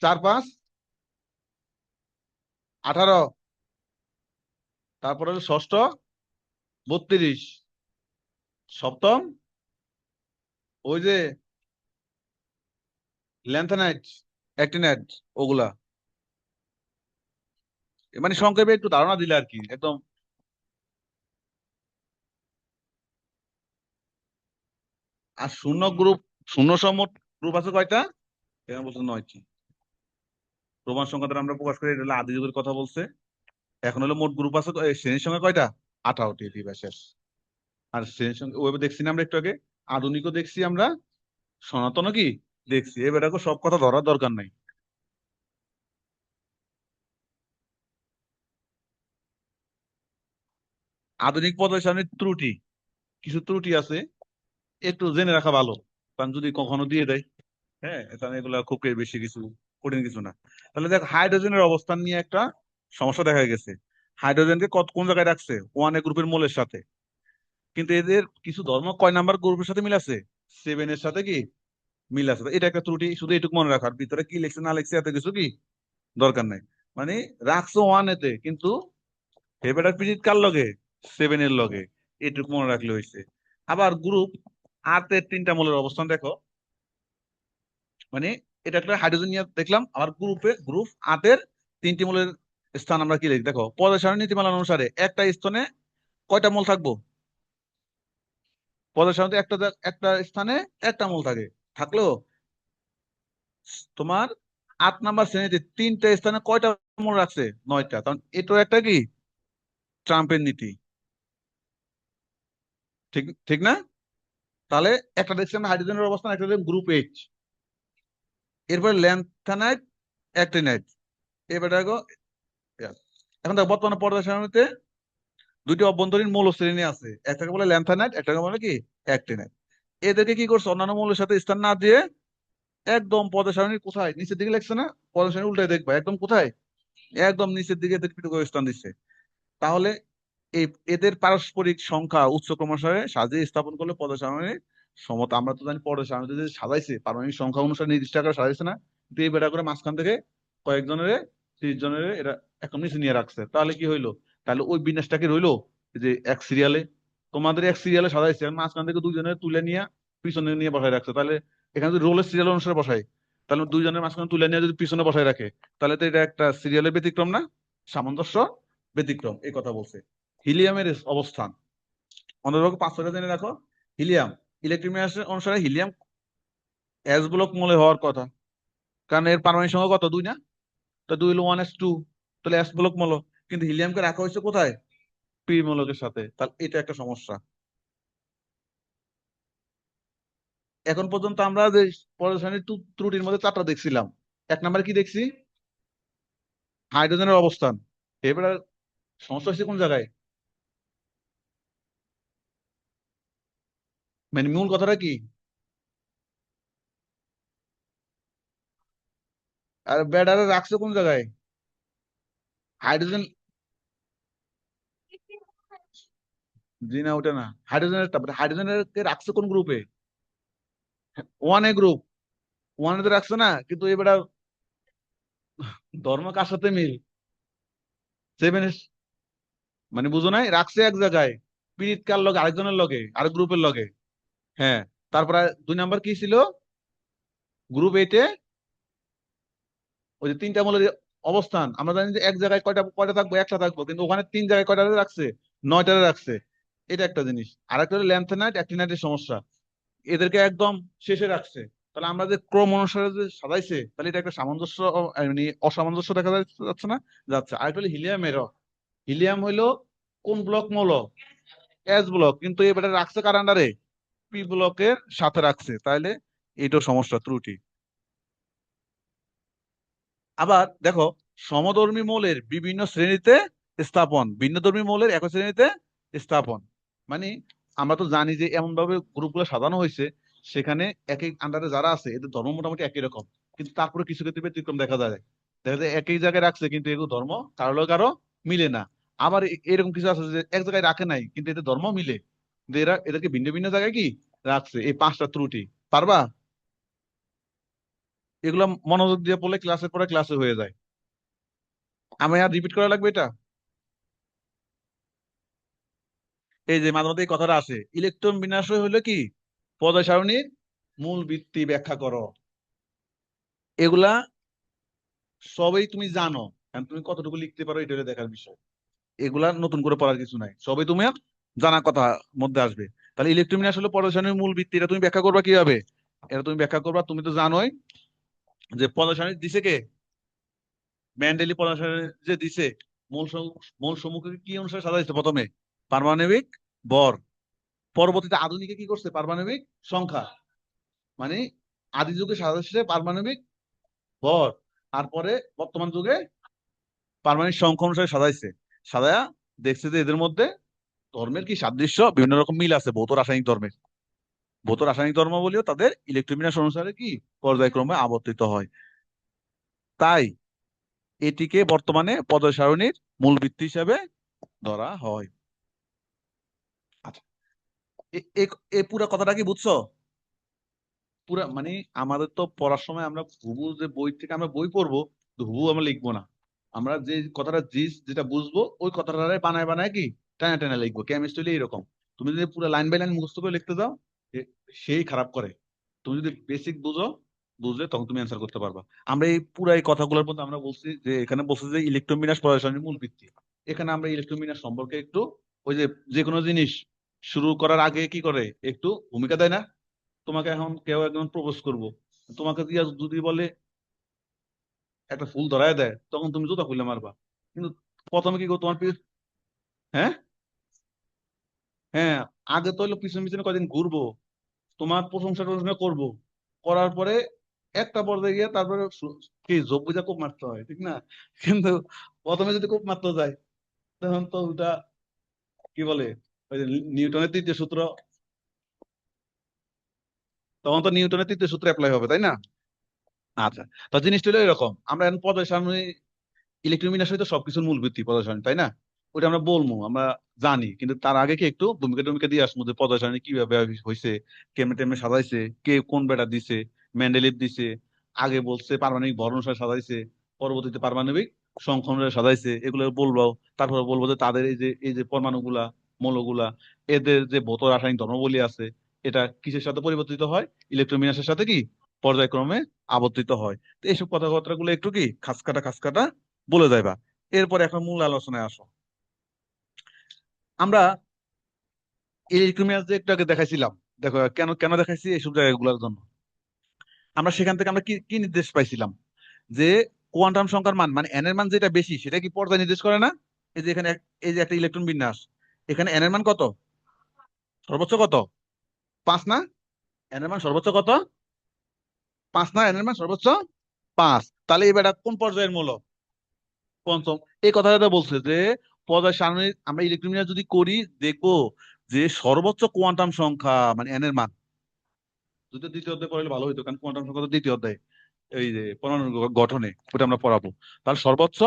4 5 18। তারপরে হলো ষষ্ঠ 32। সপ্তম ওই যে ল্যান্থানাইট, অ্যাক্টিনাইট, ওগুলা। মানে সংক্ষেপে একটু ধারণা দিলে আর কি একদম। আর শূন্য গ্রুপ, শূন্য সহ মোট গ্রুপ আছে কয়টা? এখানে বলছে 9টি। প্রমাণ সংখ্যা দ্বারা আমরা প্রকাশ করি, এটা হলো আদি যুগের কথা বলছে। এখন হলো মোট গ্রুপ আছে শ্রেণীর সংখ্যা কয়টা? 18টি, দিবা শেষ। আর শ্রেণীর সংখ্যা ওইভাবে দেখছি না আমরা একটু আগে, আধুনিকও দেখছি আমরা, সনাতনও কি দেখছি। এবার দেখো সব কথা ধরার দরকার নাই। আধুনিক পদ্ধতি সামনে ত্রুটি, কিছু ত্রুটি আছে, একটু জেনে রাখা ভালো, কারণ যদি কখনো দিয়ে দেয়। হ্যাঁ, তাহলে এগুলা খুব বেশি কিছু কঠিন কিছু না। তাহলে দেখ, হাইড্রোজেনের অবস্থান নিয়ে একটা সমস্যা দেখা গেছে। হাইড্রোজেনকে কোন জায়গায় রাখছে? 1A গ্রুপের মোলের সাথে। কিন্তু এদের কিছু ধর্ম কয় নাম্বার গ্রুপের সাথে মিল আছে? 7 এর সাথে কি মিল আছে। এটা একটা ত্রুটি, শুধু এটুকু মনে রাখার, ভিতরে কি লিখছে না লিখছে এত কিছু কি দরকার নাই। মানে রাখছো 1A তে, কিন্তু হেপাটাইটিস পিরিয়ড কার লগে? 7 এর লগে। এটুকু মনে রাখলে হয়েছে। আবার গ্রুপ আতে 3টা মৌলের অবস্থান দেখো। মানে এটা একটা হাইড্রোজেন নিয়ে দেখলাম, আবার গ্রুপ আটের 3টি মৌলের স্থান আমরা কি লিখি দেখো। পদার্থ সারণী নীতিমালা অনুসারে একটা স্থানে কয়টা মৌল থাকবো? পদার্থ সারণীতে একটা স্থানে একটা মৌল থাকে। থাকলেও তোমার 8 নাম্বার শ্রেণীতে 3টা স্থানে কয়টা মৌল রাখছে? 9টা। কারণ এটাও একটা কি ট্রাম্পের নীতি। ঠিক ঠিক না? তাহলে একটা দেখছি আমরা হাইড্রোজেনের অবস্থান, একটা দেখলাম গ্রুপ এইচ। এরপরে ল্যান্থানাইট, অ্যাক্টিনাইট। এবার দেখো, এখন দেখো বর্তমানে পর্দা সারণীতে 2টি অভ্যন্তরীণ মৌল শ্রেণী আছে, একটাকে বলে ল্যান্থানাইট, একটাকে বলে কি অ্যাক্টিনাইট। এদেরকে কি করছে? অন্যান্য মৌলের সাথে স্থান না দিয়ে একদম পর্দা সারণীর কোথায় নিচের দিকে লেখছে না? পর্দা সারণী উল্টায় দেখবা, একদম কোথায়, একদম নিচের দিকে এদের পৃথক স্থান দিচ্ছে। তাহলে এই এদের পারস্পরিক সংখ্যা উচ্চ ক্রমানুসারে সাজিয়ে স্থাপন করলে পর্দা সারণীর সমতা। আমরা তো জানি পর্দা সারণীতে যে সাজাইছে পারমাণবিক সংখ্যা অনুসারে নির্দিষ্ট আকারে সাজাইছে না, কিন্তু এই বেটা করে মাঝখান থেকে কয়েকজনের 30 জনের এরা এখন নিচে নিয়ে রাখছে। তাহলে কি হইলো? তাহলে ওই বিন্যাসটাকে রইলো যে এক সিরিয়ালে, তোমাদের এক সিরিয়ালে সাজাইছে, আর মাঝখান থেকে 2 জনের তুলে নিয়ে পিছনে নিয়ে বসায় রাখছে। তাহলে এখানে যদি রোলের সিরিয়াল অনুসারে বসাই, তাহলে 2 জনের মাঝখানে তুলে নিয়ে যদি পিছনে বসায় রাখে, তাহলে তো এটা একটা সিরিয়ালের ব্যতিক্রম না, সামঞ্জস্য ব্যতিক্রম। এই কথা বলছে। হিলিয়ামের অবস্থান অনুরোধ 5টা জেনে রাখো। হিলিয়াম, ইলেকট্রিক অনুসারে হিলিয়াম এস ব্লক মৌলে হওয়ার কথা, কারণ এর পারমাণবিক সংখ্যা কত? 2 না? তো 2 হলো 1s2, তাহলে এস ব্লক মৌল। কিন্তু হিলিয়ামকে রাখা হয়েছে কোথায়? পি মৌলকের সাথে। তাহলে এটা একটা সমস্যা। এখন পর্যন্ত আমরা যে পদার্থ ত্রুটির মধ্যে 4টা দেখছিলাম। 1 নাম্বার কি দেখছি? হাইড্রোজেনের অবস্থান। এবার সমস্যা হচ্ছে কোন জায়গায়? মানে মূল কথাটা কি? আর ব্যাটারে রাখছে কোন জায়গায়? হাইড্রোজেন, জি না ওটা না, হাইড্রোজেনের, তারপরে হাইড্রোজেনের রাখছে কোন গ্রুপে? 1A group. 1A তে রাখছে না, কিন্তু এবার ধর্ম কার সাথে মিল? 7 মানে বুঝো নাই, রাখছে এক জায়গায়, পীড়িত কার লগে? আরেকজনের লগে, আরেক গ্রুপের লগে। হ্যাঁ। তারপরে 2 নাম্বার কি ছিল? গ্রুপ 8-এ ওই যে 3টা মৌলের অবস্থান, আমরা জানি যে এক জায়গায় কয়টা কয়টা থাকবো? একটা থাকবো, কিন্তু ওখানে 3 জায়গায় কয়টা রাখছে? 9টা রাখছে। এটা একটা জিনিস। আর একটা হলো ল্যান্থেনাইট, অ্যাক্টিনাইটের সমস্যা। এদেরকে একদম শেষে রাখছে। তাহলে আমরা যে ক্রম অনুসারে যে সাজাইছে, তাহলে এটা একটা সামঞ্জস্য মানে অসামঞ্জস্য দেখা যাচ্ছে না? যাচ্ছে। আর একটা হলো হিলিয়ামেরও। হিলিয়াম হইলো কোন ব্লক মৌল? এস ব্লক, কিন্তু এবারে রাখছে কার আন্ডারে? পি ব্লকের সাথে রাখছে। তাইলে এইটাও সমস্যা, ত্রুটি। আবার দেখো, সমধর্মী মৌলের বিভিন্ন শ্রেণীতে স্থাপন, ভিন্নধর্মী মৌলের একই শ্রেণীতে স্থাপন। মানে আমরা তো জানি যে এমন ভাবে গ্রুপগুলো সাজানো হয়েছে, সেখানে এক এক আন্ডারে যারা আছে এদের ধর্ম মোটামুটি একই রকম, কিন্তু তারপরে কিছু ক্ষেত্রে ব্যতিক্রম দেখা যায়। দেখা যায় একই জায়গায় রাখছে, কিন্তু এগুলো ধর্ম কারো কারো মিলে না। আবার এরকম কিছু আছে যে এক জায়গায় রাখে নাই, কিন্তু এদের ধর্ম মিলে, কিন্তু এরা এদেরকে ভিন্ন ভিন্ন জায়গায় কি রাখছে। এই 5টা ত্রুটি। পারবা? এগুলো মনোযোগ দিয়ে পড়লে ক্লাসের পরে ক্লাসে হয়ে যায়। আমি আর রিপিট করা লাগবে এটা? এই যে মাঝে মধ্যে এই কথাটা আসে, ইলেকট্রন বিন্যাসই হলো কি পর্যায় সারণীর মূল ভিত্তি ব্যাখ্যা করো। এগুলা সবই তুমি জানো, এখন তুমি কতটুকু লিখতে পারো এটা হলো দেখার বিষয়। এগুলা নতুন করে পড়ার কিছু নাই, সবই তুমি জানা কথা মধ্যে আসবে। তাহলে ইলেকট্রোমিনাস হলো পদার্থ মূল ভিত্তি, এটা তুমি ব্যাখ্যা করবা কিভাবে? এটা তুমি ব্যাখ্যা করবা, তুমি তো জানোই যে পদার্থ দিছে কে, মেন্ডেলি পদার্থ যে দিছে, মূল সমূহকে কি অনুসারে সাজাইছে? প্রথমে পারমাণবিক ভর, পরবর্তীতে আধুনিকে কি করছে? পারমাণবিক সংখ্যা। মানে আদি যুগে সাজাইছে পারমাণবিক ভর, তারপরে বর্তমান যুগে পারমাণবিক সংখ্যা অনুসারে সাজাইছে। সাজায়া দেখছে যে এদের মধ্যে ধর্মের কি সাদৃশ্য, বিভিন্ন রকম মিল আছে ভৌত রাসায়নিক ধর্মের। ভৌত রাসায়নিক ধর্মাবলীও তাদের ইলেকট্রোবিন্যাস অনুসারে কি পর্যায়ক্রমে আবর্তিত হয়। তাই এটিকে বর্তমানে পর্যায় সারণীর মূল ভিত্তি হিসেবে ধরা হয়। আচ্ছা, এই পুরো কথাটা কি বুঝছো? পুরা মানে আমাদের তো পড়ার সময় আমরা হুবহু যে বই থেকে আমরা বই পড়বো, তো হুবহু আমরা লিখবো না। আমরা যে কথাটা যেটা বুঝবো ওই কথাটা বানায় বানায় কি টানা টানা লিখবো। কেমিস্ট্রি এরকম, তুমি যদি পুরো লাইন বাই লাইন মুখস্থ করে লিখতে যাও, সেই খারাপ করে। তুমি যদি বেসিক বুঝো, বুঝলে তখন তুমি অ্যান্সার করতে পারবা। আমরা এই পুরো এই কথাগুলোর মধ্যে আমরা বলছি যে, এখানে বলছি যে ইলেকট্রোবিন্যাস পড়াশোনার মূল ভিত্তি। এখানে আমরা ইলেকট্রোবিন্যাস সম্পর্কে একটু, ওই যে যে কোনো জিনিস শুরু করার আগে কি করে একটু ভূমিকা দেয় না? তোমাকে এখন কেউ একজন প্রপোজ করবো, তোমাকে দিয়া যদি বলে একটা ফুল ধরায় দেয়, তখন তুমি জুতা খুলে মারবা। কিন্তু প্রথমে কি করো তোমার হ্যাঁ, হ্যাঁ, আগে তো হলো পিছনে পিছনে কদিন ঘুরবো, তোমার প্রশংসা টশংসা করবো, করার পরে একটা পর্যায়ে গিয়ে তারপরে কি যোগ বুঝা কোপ মারতে হয়, ঠিক না? কিন্তু প্রথমে যদি কোপ মারতে যায়, তখন তো ওটা কি বলে, ওই যে নিউটনের তৃতীয় সূত্র, তখন তো নিউটনের তৃতীয় সূত্র অ্যাপ্লাই হবে, তাই না? আচ্ছা, তো জিনিসটা হলো এরকম, আমরা এখন পর্যায় সারণী, ইলেকট্রোমিনাস হয়তো সবকিছুর মূল ভিত্তি পদার্থ সারণী, তাই না? ওটা আমরা বলবো, আমরা জানি, কিন্তু তার আগে কি একটু ভূমিকা টুমিকা দিয়ে আসবো যে পদার্থ সারণী কিভাবে হয়েছে, কেমনে টেমনে সাজাইছে, কে কোন বেটা দিছে, মেন্ডেলিভ দিছে, আগে বলছে পারমাণবিক ভর অনুসারে সাজাইছে, পরবর্তীতে পারমাণবিক সংখ্যা অনুসারে সাজাইছে, এগুলো বলবো। তারপরে বলবো যে তাদের এই যে পরমাণুগুলা, মৌলগুলা, এদের যে ভৌত রাসায়নিক ধর্মাবলী আছে, এটা কিসের সাথে পরিবর্তিত হয়? ইলেকট্রোমিনাসের সাথে কি পর্যায়ক্রমে আবর্তিত হয়। তো এইসব কথাবার্তা গুলো একটু কি খাসকাটা খাসকাটা বলে যাইবা। এরপর এখন মূল আলোচনায় আসো। আমরা ইলেকট্রোমিনাস যে একটু আগে দেখাইছিলাম, দেখো কেন কেন দেখাইছি এইসব জায়গাগুলোর জন্য। আমরা সেখান থেকে আমরা কি কি নির্দেশ পাইছিলাম? যে কোয়ান্টাম সংখ্যার মান, মানে এন এর মান যেটা বেশি সেটা কি পর্যায় নির্দেশ করে না? এই যে এখানে এই যে একটা ইলেকট্রন বিন্যাস, এখানে এন এর মান কত? সর্বোচ্চ কত? 5 না? এন এর মান সর্বোচ্চ কত? 5 না? এন এর মান সর্বোচ্চ 5। তাহলে এবার কোন পর্যায়ের মূলক? পঞ্চম। এই কথাটা বলছে যে পর্যায় সারণীর আমরা ইলেকট্রন যদি করি, দেখবো যে সর্বোচ্চ কোয়ান্টাম সংখ্যা মানে এন এর মান, যদি দ্বিতীয় অধ্যায় পড়ালে ভালো হতো, কারণ কোয়ান্টাম সংখ্যা তো দ্বিতীয় অধ্যায়, এই যে পরমাণু গঠনে ওটা আমরা পড়াবো। তাহলে সর্বোচ্চ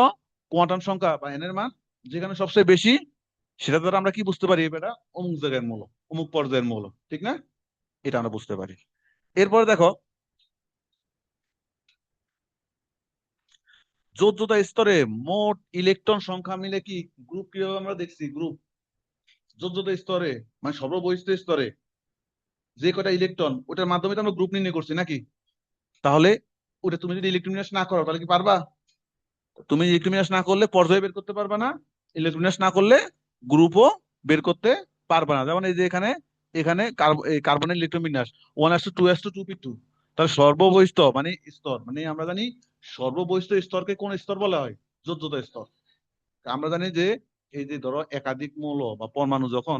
কোয়ান্টাম সংখ্যা বা এন এর মান যেখানে সবচেয়ে বেশি, সেটা দ্বারা আমরা কি বুঝতে পারি? এটা অমুক জায়গার মৌল, অমুক পর্যায়ের মৌল, ঠিক না? এটা আমরা বুঝতে পারি। এরপরে দেখো, যোজ্যতা স্তরে মোট ইলেকট্রন সংখ্যা মিলে কি গ্রুপ কিভাবে আমরা দেখছি? গ্রুপ যোজ্যতা স্তরে মানে সর্ববহিষ্ঠ স্তরে যে কটা ইলেকট্রন, ওটার মাধ্যমে তো আমরা গ্রুপ নির্ণয় করছি নাকি? তাহলে ওটা তুমি যদি ইলেকট্রন বিন্যাস না করো তাহলে কি পারবা? তুমি ইলেকট্রন বিন্যাস না করলে পর্যায় বের করতে পারবা না, ইলেকট্রন বিন্যাস না করলে গ্রুপও বের করতে পারবা না। যেমন এই যে এখানে এখানে কার্বনের ইলেকট্রন বিন্যাস 1:2:2p2। তাহলে সর্ববহিষ্ঠ মানে স্তর, মানে আমরা জানি সর্ববহিষ্ঠ স্তরকে কোন স্তর বলা হয়? যোজ্যতা স্তর। আমরা জানি যে এই যে ধরো একাধিক মৌল বা পরমাণু যখন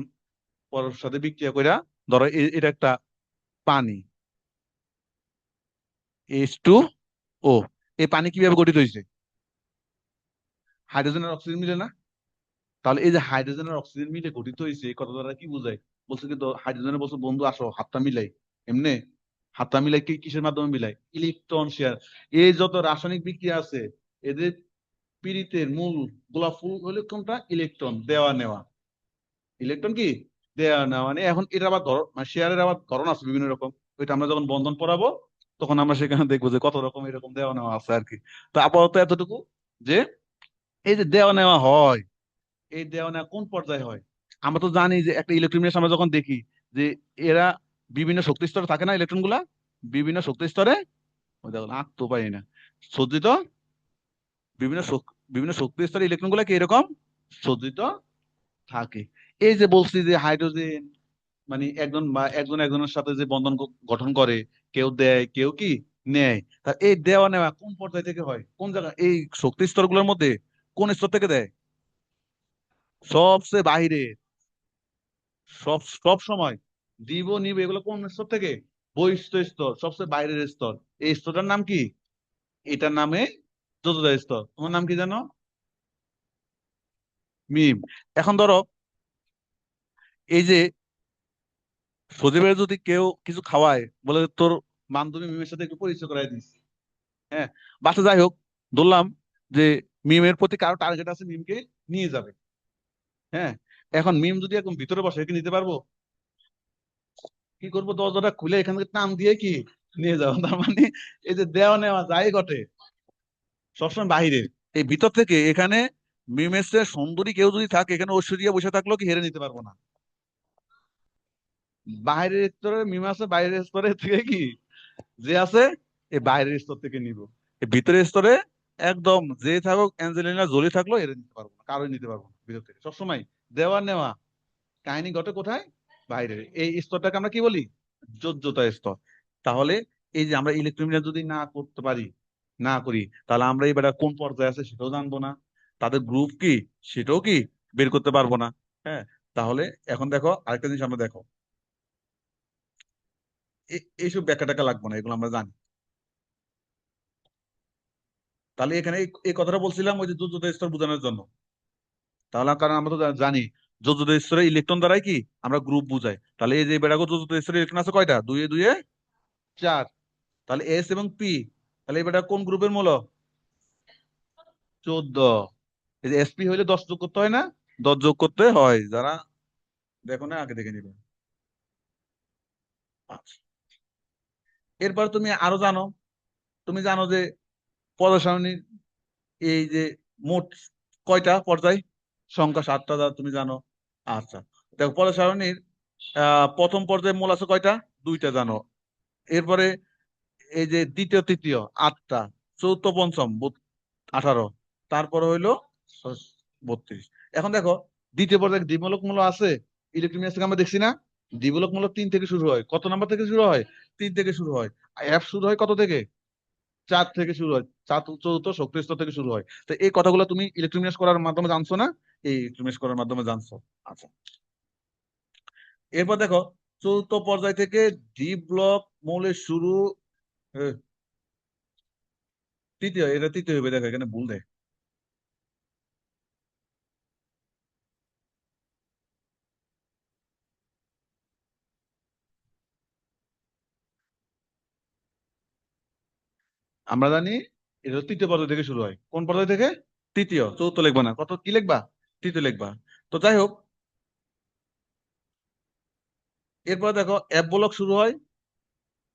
পরস্পরের সাথে বিক্রিয়া কইরা, ধরো এটা একটা পানি, H2O, এই পানি কিভাবে গঠিত হয়েছে? হাইড্রোজেন আর অক্সিজেন মিলে না? তাহলে এই যে হাইড্রোজেন আর অক্সিজেন মিলে গঠিত হয়েছে, এই কথা দ্বারা কি বোঝায়? বলছে কিন্তু হাইড্রোজেনে বলছে বন্ধু আসো হাতটা মিলাই, এমনি হাতটা মিলাই কি কিসের মাধ্যমে মিলাই? Electron share. এই যত রাসায়নিক বিক্রিয়া আছে, এদের পীড়িতের মূল গোলাপ ফুল হলো কোনটা? ইলেকট্রন দেওয়া নেওয়া। ইলেকট্রন কি দেওয়া নেওয়া, মানে এখন এটা আবার মানে শেয়ারের আবার ধরন আছে বিভিন্ন রকম। ওইটা আমরা যখন বন্ধন পড়াবো, তখন আমরা সেখানে দেখবো যে কত রকম এরকম দেওয়া নেওয়া আছে আর কি। তো আপাতত এতটুকু, যে এই যে দেওয়া নেওয়া হয়, এই দেওয়া নেওয়া কোন পর্যায়ে হয়? আমরা তো জানি যে একটা ইলেকট্রন বিন্যাস আমরা যখন দেখি যে এরা বিভিন্ন শক্তি স্তরে থাকে না, ইলেকট্রন গুলা বিভিন্ন শক্তি স্তরে, ওই দেখো আঁক তো পাই না, সজ্জিত বিভিন্ন বিভিন্ন শক্তি স্তরে ইলেকট্রন গুলা কি এরকম সজ্জিত থাকে। এই যে বলছি যে হাইড্রোজেন মানে একজন একজনের সাথে যে বন্ধন গঠন করে, কেউ দেয় কেউ কি নেয়। তা এই দেওয়া নেওয়া কোন পর্যায় থেকে হয়, কোন জায়গা এই শক্তি স্তরগুলোর মধ্যে কোন স্তর থেকে দেয়? সবচেয়ে বাহিরে। সব সব সময় দিব নিব এগুলো কোন স্তর থেকে? বহিঃস্থ স্তর, সবচেয়ে বাইরের স্তর। এই স্তরটার নাম কি? এটার নামে চতুর্থ স্তর। তোমার নাম কি জানো? মিম। এখন ধরো এই যে সজীবের যদি কেউ কিছু খাওয়ায়, বলে তোর বান্ধবী মিমের সাথে একটু পরিচয় করাই দিস, হ্যাঁ, বাসা যাই হোক, ধরলাম যে মিমের প্রতি কারো টার্গেট আছে, মিমকে নিয়ে যাবে, হ্যাঁ। এখন মিম যদি একদম ভিতরে বসে, একে নিতে পারবো? কি করবো, দরজাটা খুলে এখান থেকে টান দিয়ে কি নিয়ে যাবো। তার মানে এই যে দেওয়া নেওয়া যাই ঘটে সবসময় বাহিরে। এই ভিতর থেকে এখানে মিমের চেয়ে সুন্দরী কেউ যদি থাকে, এখানে ঐশ্বরিয়া বসে থাকলেও কি হেরে নিতে পারবো না। বাইরের স্তরে মিম আছে, বাইরের স্তরে থেকে কি যে আছে এই বাইরের স্তর থেকে নিব। এই ভিতরের স্তরে একদম যে থাকুক, অ্যাঞ্জেলিনা জোলি থাকলো এর নিতে পারবো না, কারোই নিতে পারবো না ভিতর থেকে। সবসময় দেওয়া নেওয়া কাহিনী ঘটে কোথায়? বাইরের। এই স্তরটাকে আমরা কি বলি? যোজ্যতা স্তর। তাহলে এই যে আমরা ইলেকট্রোমিটার যদি না করতে পারি, না করি, তাহলে আমরা এবার কোন পর্যায়ে আছে সেটাও জানবো না, তাদের গ্রুপ কি সেটাও কি বের করতে পারবো না, হ্যাঁ। তাহলে এখন দেখো আরেকটা জিনিস আমরা দেখো, এইসব ব্যাখ্যা টাকা লাগবে না, এগুলো আমরা জানি। তাহলে এখানে এই কথাটা বলছিলাম ওই যে যোজ্যতা স্তর বোঝানোর জন্য। তাহলে কারণ আমরা তো জানি যোজ্যতা স্তরে ইলেকট্রন দ্বারাই কি আমরা গ্রুপ বুঝাই। তাহলে এই যে বেড়াগো যোজ্যতা স্তরে ইলেকট্রন আছে কয়টা? দুইয়ে দুইয়ে চার। তাহলে এস এবং পি, তাহলে এই বেটা কোন গ্রুপের মূল? 14। এই যে এসপি হইলে 10 যোগ করতে হয় না? 10 যোগ করতে হয়, যারা দেখো না আগে দেখে নিবে। আচ্ছা, এরপর তুমি আরো জানো, তুমি জানো যে পর্যায় সারণীর এই যে মোট কয়টা পর্যায়? সংখ্যা 7টা, যা তুমি জানো। আচ্ছা, দেখো পর্যায় সারণীর প্রথম পর্যায়ে মূল আছে কয়টা? 2টা জানো। এরপরে এই যে দ্বিতীয় তৃতীয় 8টা, চতুর্থ পঞ্চম 18, তারপরে হইলো 32। এখন দেখো দ্বিতীয় পর্যায়ে দ্বিমূলক মূল্য আছে। ইলেকট্রনিক্স থেকে আমরা দেখছি না, দ্বিমূলক মূল্য 3 থেকে শুরু হয়। কত নাম্বার থেকে শুরু হয়? 3 থেকে শুরু হয়। এফ শুরু হয় কত থেকে? 4 থেকে শুরু হয়। চতুর্থ শক্তি স্তর থেকে শুরু হয়। তো এই কথাগুলো তুমি ইলেকট্রনিক্স করার মাধ্যমে জানছো না? এই ইলেকট্রনিক্স করার মাধ্যমে জানছো। আচ্ছা, এরপর দেখো চতুর্থ পর্যায় থেকে ডি ব্লক মৌলের শুরু। এ, তৃতীয়, এটা তৃতীয় হবে, দেখো এখানে ভুল দেয়। আমরা জানি এটা তৃতীয় পর্যায় থেকে শুরু হয়। কোন পর্যায় থেকে? তৃতীয়। চতুর্থ লিখবা না, কত কি লিখবা? তৃতীয় লিখবা। তো যাই হোক, এরপর দেখো এফ ব্লক শুরু হয়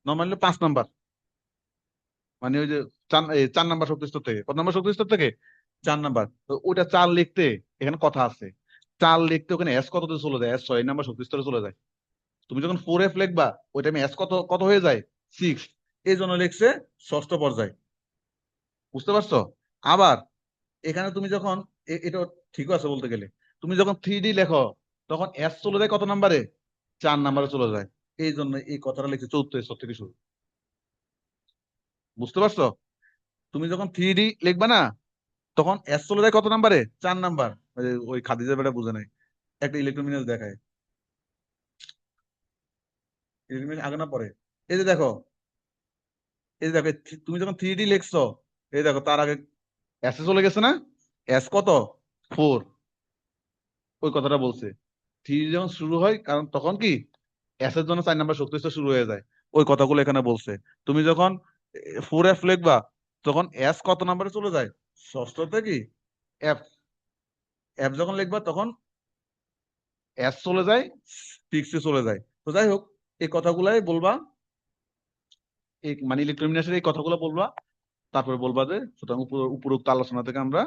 নর্মালি 5 নাম্বার, মানে ওই যে 4 নাম্বার শক্তি স্তর থেকে। কত নাম্বার শক্তি স্তর থেকে? 4 নাম্বার। তো ওইটা 4 লিখতে এখানে কথা আছে, 4 লিখতে ওখানে এস কততে চলে যায়? এস 6 নাম্বার শক্তি স্তরে চলে যায়। তুমি যখন 4F লিখবা ওই টাইমে এস কত কত হয়ে যায়? 6। এই জন্য লিখছে ষষ্ঠ পর্যায়। বুঝতে পারছো? আবার এখানে তুমি যখন এটা ঠিক আছে বলতে গেলে, তুমি যখন 3D লেখো তখন এস চলে যায় কত নাম্বারে? 4 নাম্বারে চলে যায়। এই জন্য এই কথাটা লিখছে চৌদ্দ স্তর থেকে শুরু। বুঝতে পারছো? তুমি যখন 3D লিখবা না, তখন এস চলে যায় কত নাম্বারে? 4 নাম্বার। ওই খাদিজা বেটা বুঝে নাই, একটা ইলেকট্রোমিনাস দেখায়। ইলেকট্রোমিনাস আগে না পরে? এই যে দেখো, এই যে দেখো তুমি যখন 3D লিখছো, এই দেখো তার আগে এস এ চলে গেছে না? এস কত? 4। ওই কথাটা বলছে। 3D যখন শুরু হয়, কারণ তখন কি এস এর জন্য 4 নাম্বার শক্তি স্তর শুরু হয়ে যায়। ওই কথাগুলো এখানে বলছে। তুমি যখন 4F লিখবা তখন এস কত নাম্বারে চলে যায়? ষষ্ঠতে কি এফ। এফ যখন লিখবা তখন এস চলে যায় 6 এ চলে যায়। তো যাই হোক, এই কথাগুলাই বলবা, এই মানে ইলেকট্রোমিনাসের এই কথাগুলো বলবা। তারপরে বলবা যে সুতরাং উপরোক্ত আলোচনা থেকে আমরা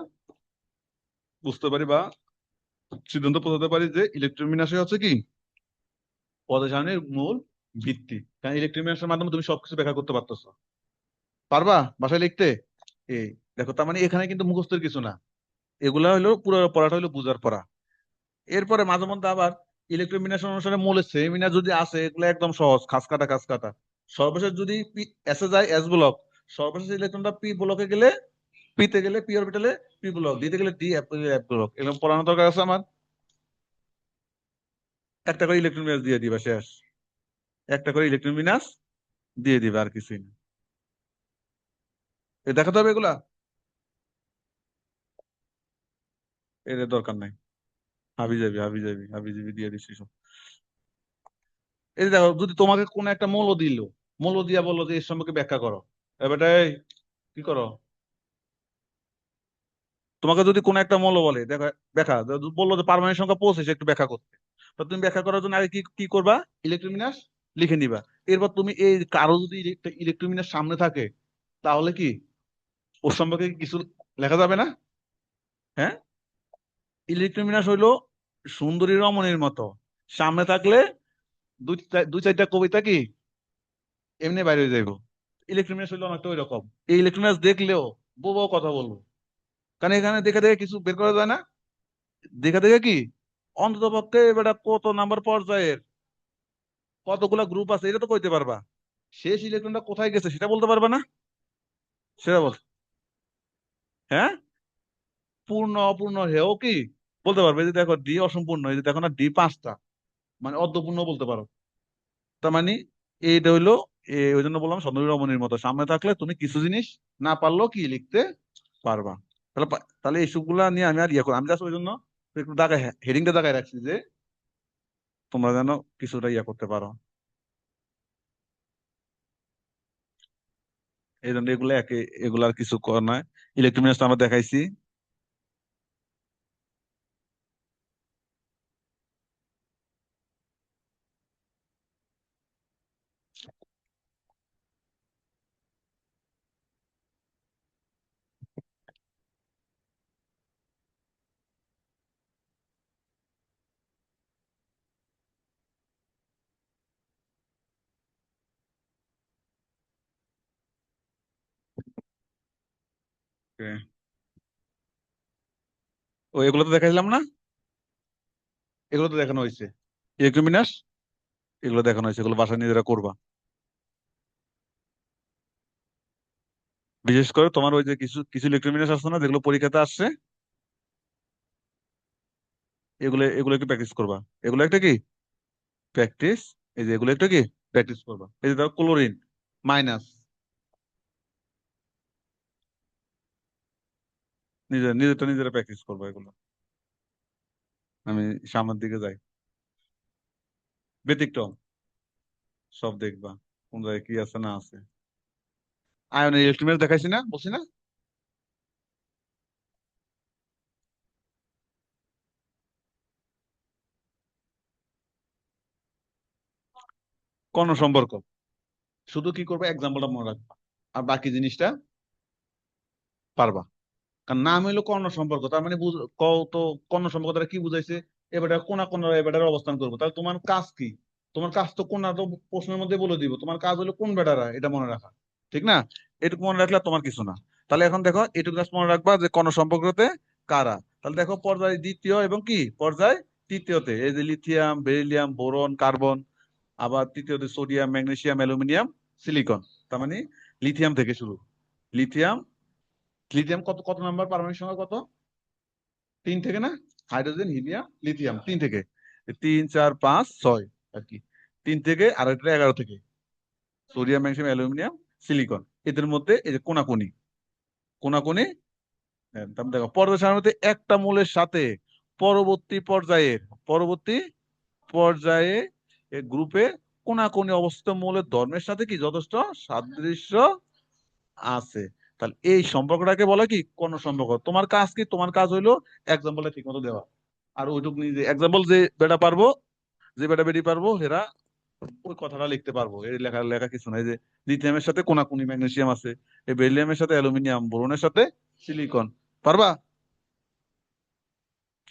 বুঝতে পারি বা সিদ্ধান্ত পৌঁছাতে পারি যে ইলেকট্রোমিনাসে হচ্ছে কি পদ সারণীর মূল ভিত্তি। কারণ ইলেকট্রোমিনাসের মাধ্যমে তুমি সবকিছু ব্যাখ্যা করতে পারতেছো। পারবা বাসায় লিখতে? এই দেখো, তার মানে এখানে কিন্তু মুখস্থের কিছু না। এগুলা হলো পুরো পড়াটা হলো বুঝার পড়া। এরপরে মাঝে মধ্যে আবার ইলেকট্রোমিনেশন অনুসারে মৌলের সেমিনার যদি আসে, এগুলো একদম সহজ, খাস কাটা খাস কাটা। সর্বশেষ যদি এসে যায় এস ব্লক, সর্বশেষ ইলেকট্রনটা পি ব্লকে গেলে, পিতে গেলে পি অরবিটালে পি ব্লক, দিতে গেলে ডি এফ ব্লক। এরকম পড়ানোর দরকার আছে আমার? একটা করে ইলেকট্রন বিন্যাস দিয়ে দিবা, শেষ। একটা করে ইলেকট্রন বিন্যাস দিয়ে দিবা, আর কিছুই না। দেখাতে হবে এগুলা, এর দরকার নাই। হাবি যাবি হাবি যাবি হাবি যাবি দিয়ে দিচ্ছি সব। এই যে দেখো, যদি তোমাকে কোন একটা মৌল দিল, মৌল দিয়া বললো যে এর সম্পর্কে ব্যাখ্যা করো, এবারে কি করো? তোমাকে যদি কোন একটা মৌল বলে দেখো ব্যাখ্যা, বললো যে পারমাণবিক সংখ্যা 25, একটু ব্যাখ্যা করতে, তো তুমি ব্যাখ্যা করার জন্য আগে কি কি করবা? ইলেকট্রোমিনাস লিখে নিবা। এরপর তুমি এই কারো যদি ইলেকট্রোমিনাস সামনে থাকে, তাহলে কি ওর সম্পর্কে কিছু লেখা যাবে না? হ্যাঁ, ইলেকট্রোমিনাস হইলো সুন্দরী রমণীর মতো, সামনে থাকলে দুই চারটা কবিতা কি এমনি বাইরে হয়ে যাইবো। ইলেকট্রোমিনাস হইলো অনেকটা ওই রকম। এই ইলেকট্রোমিনাস দেখলেও বউ বউ কথা বলবো, কারণ এখানে দেখে দেখে কিছু বের করা যায় না। দেখে দেখে কি অন্তত পক্ষে এবার কত নাম্বার পর্যায়ের কতগুলা গ্রুপ আছে এটা তো কইতে পারবা। শেষ ইলেকট্রনটা কোথায় গেছে সেটা বলতে পারবা না? সেটা বল। হ্যাঁ, পূর্ণ অপূর্ণ হেও কি বলতে পারবে? এই যে দেখো ডি অসম্পূর্ণ, এই যে দেখো না ডি 5টা, মানে অর্ধপূর্ণ বলতে পারো। তার মানে এইটা হইলো ওই জন্য বললাম সৌন্দর্য রমণীর মতো, সামনে থাকলে তুমি কিছু জিনিস না পারলেও কি লিখতে পারবা। তাহলে তাহলে এইসবগুলা নিয়ে আমি আর ইয়ে করি, আমি জাস্ট ওই জন্য একটু দাগায় হেডিংটা দাগায় রাখছি যে তোমরা যেন কিছুটা ইয়ে করতে পারো। এই জন্য এগুলো একে, এগুলার কিছু করার নয়। ইলেকট্রনিক্স আমরা দেখাইছি। Okay. ও এগুলো তো দেখাইলাম না, এগুলো তো দেখানো হয়েছে। ইলেকট্রোমিনাস এগুলো দেখানো হয়েছে, এগুলো বাসায় নিজেরা করবা। বিশেষ করে তোমার ওই যে কিছু কিছু ইলেকট্রোমিনাস আছে না যেগুলো পরীক্ষাতে আসছে, এগুলো এগুলো একটু প্র্যাকটিস করবা। এগুলো একটা কি প্র্যাকটিস, এই যে এগুলো একটা কি প্র্যাকটিস করবা। এই যে ধরো ক্লোরিন মাইনাস, নিজেরটা নিজেরা প্র্যাকটিস করবা এগুলো। আমি সামনের দিকে যাই, ব্যতিক্রম সব দেখবা কোন জায়গায় কি আছে না আছে। আয়নের ইলেকট্রোমিনাস দেখাইছি না, বলছি না? কর্ণ সম্পর্ক শুধু কি করবে, এক্সাম্পলটা মনে রাখবা, আর বাকি জিনিসটা পারবা। কারণ নাম হইলো কর্ণ সম্পর্ক, তার মানে তো কর্ণ সম্পর্ক দ্বারা কি বুঝাইছে? এবারে কোনা কোন এবারের অবস্থান করবো, তাহলে তোমার কাজ কি? তোমার কাজ তো কোনা তো প্রশ্নের মধ্যে বলে দিব, তোমার কাজ হলো কোন বেটারা এটা মনে রাখা, ঠিক না? এটুকু মনে রাখলে আর তোমার কিছু না। তাহলে এখন দেখো এটুকু জাস্ট মনে রাখবা যে কর্ণ সম্পর্কতে কারা। তাহলে দেখো পর্যায় দ্বিতীয় এবং কি পর্যায় তৃতীয়তে এই যে লিথিয়াম, বেরিলিয়াম, বোরন, কার্বন, আবার তৃতীয়তে সোডিয়াম, ম্যাগনেসিয়াম, অ্যালুমিনিয়াম, সিলিকন। তার মানে লিথিয়াম থেকে শুরু। লিথিয়াম, লিথিয়াম কত কত নাম্বার পারমাণবিক সংখ্যা কত? 3 থেকে না? হাইড্রোজেন, হিলিয়াম, লিথিয়াম 3 থেকে, 3 4 5 6 আর কি। 3 থেকে আর একটা 11 থেকে সোডিয়াম, ম্যাগনেসিয়াম, অ্যালুমিনিয়াম, সিলিকন। এদের মধ্যে এই যে কোনাকুনি কোনাকুনি। তারপর দেখো পর্যায় সারণীতে একটা মূলের সাথে পরবর্তী পর্যায়ের পরবর্তী পর্যায়ে গ্রুপে কোনাকুনি অবস্থিত মৌলের ধর্মের সাথে কি যথেষ্ট সাদৃশ্য আছে। তাহলে এই সম্পর্কটাকে বলে কি কোন সম্পর্ক। তোমার কাজ কি? তোমার কাজ হইলো এক্সাম্পলটা ঠিক মতো দেওয়া। আর ওইটুকু নিজে এক্সাম্পল যে বেটা পারবো, যে বেটা বেটি পারবো এরা ওই কথাটা লিখতে পারবো। এই লেখা লেখা কিছু নাই যে লিথিয়ামের সাথে কোনাকুনি ম্যাগনেসিয়াম আছে, এই বেরিলিয়ামের সাথে অ্যালুমিনিয়াম, বোরনের সাথে সিলিকন। পারবা?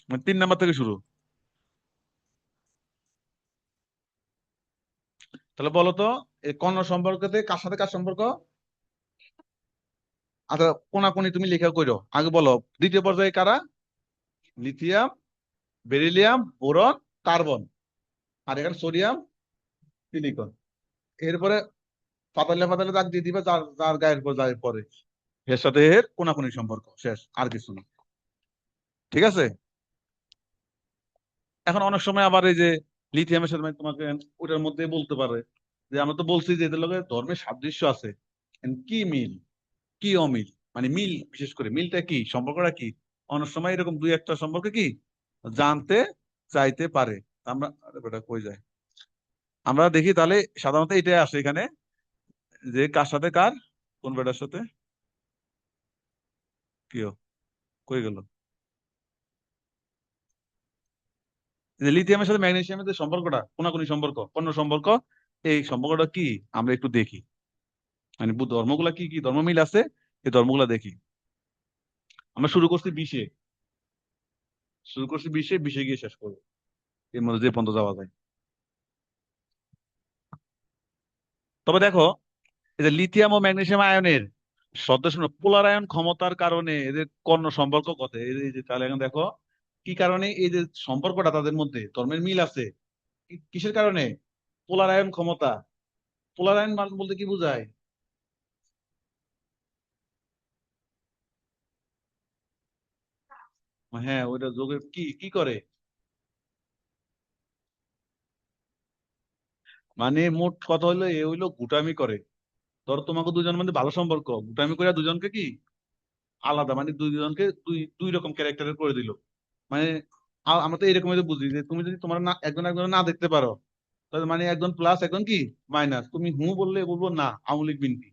মানে 3 নাম্বার থেকে শুরু। তাহলে বলো তো এই কর্ণ সম্পর্কতে কার সাথে কার সম্পর্ক? আচ্ছা, কোনাকুনি তুমি লেখা কইরো আগে বলো। দ্বিতীয় পর্যায়ে কারা? লিথিয়াম, বেরিলিয়াম, বোরন, কার্বন, আর এখানে সোডিয়াম, সিলিকন। এরপরে পাতালে পাতালে দাগ দিয়ে দিবে যার যার গায়ের উপর যায় পরে, এর সাথে এর কোনাকুনি সম্পর্ক, শেষ, আর কিছু না। ঠিক আছে। এখন অনেক সময় আবার এই যে লিথিয়ামের সাথে মানে তোমাকে ওটার মধ্যে বলতে পারে যে আমরা তো বলছি যে এদের লগে ধর্মের সাদৃশ্য আছে, কি মিল, কি অমিল, মানে মিল, বিশেষ করে মিলটা কি, সম্পর্কটা কি, অনেক সময় এরকম দুই একটা সম্পর্কে কি জানতে চাইতে পারে। আমরা আরে বেটা কই যায়, আমরা দেখি তাহলে সাধারণত এটাই আসে এখানে, যে কার সাথে কার, কোন বেটার সাথে কি কই গেল, যে লিথিয়ামের সাথে ম্যাগনেসিয়ামের যে সম্পর্কটা, কোনাকুনি সম্পর্ক, পণ্য সম্পর্ক, এই সম্পর্কটা কি আমরা একটু দেখি, মানে ধর্মগুলা কি কি ধর্ম মিল আছে, এই ধর্মগুলা দেখি। আমরা শুরু করছি বিশে বিশে গিয়ে শেষ করবো, এর মধ্যে যে পর্যন্ত যাওয়া যায়। তবে দেখো, এই যে লিথিয়াম ও ম্যাগনেসিয়াম আয়নের সদস্য পোলারায়ন ক্ষমতার কারণে এদের কর্ণ সম্পর্ক কত, এই যে তাহলে এখন দেখো কি কারণে এই যে সম্পর্কটা তাদের মধ্যে ধর্মের মিল আছে, কিসের কারণে, পোলারায়ন ক্ষমতা। পোলারায়ন বলতে কি বোঝায়? হ্যাঁ, ওইটা যোগের কি কি করে, মানে মোট কথা হইলো এ হইলো গুটামি করে। ধরো তোমাকে দুজনের মধ্যে ভালো সম্পর্ক, গুটামি করে দুজনকে কি আলাদা, মানে দুইজনকে দুই দুই রকম ক্যারেক্টারের করে দিল। মানে আমরা তো এরকম হয়তো বুঝি যে তুমি যদি তোমার না একজন একজন না দেখতে পারো, তাহলে মানে একজন প্লাস একজন কি মাইনাস, তুমি হু বললে বলবো না আওয়ামী লীগ বিএনপি।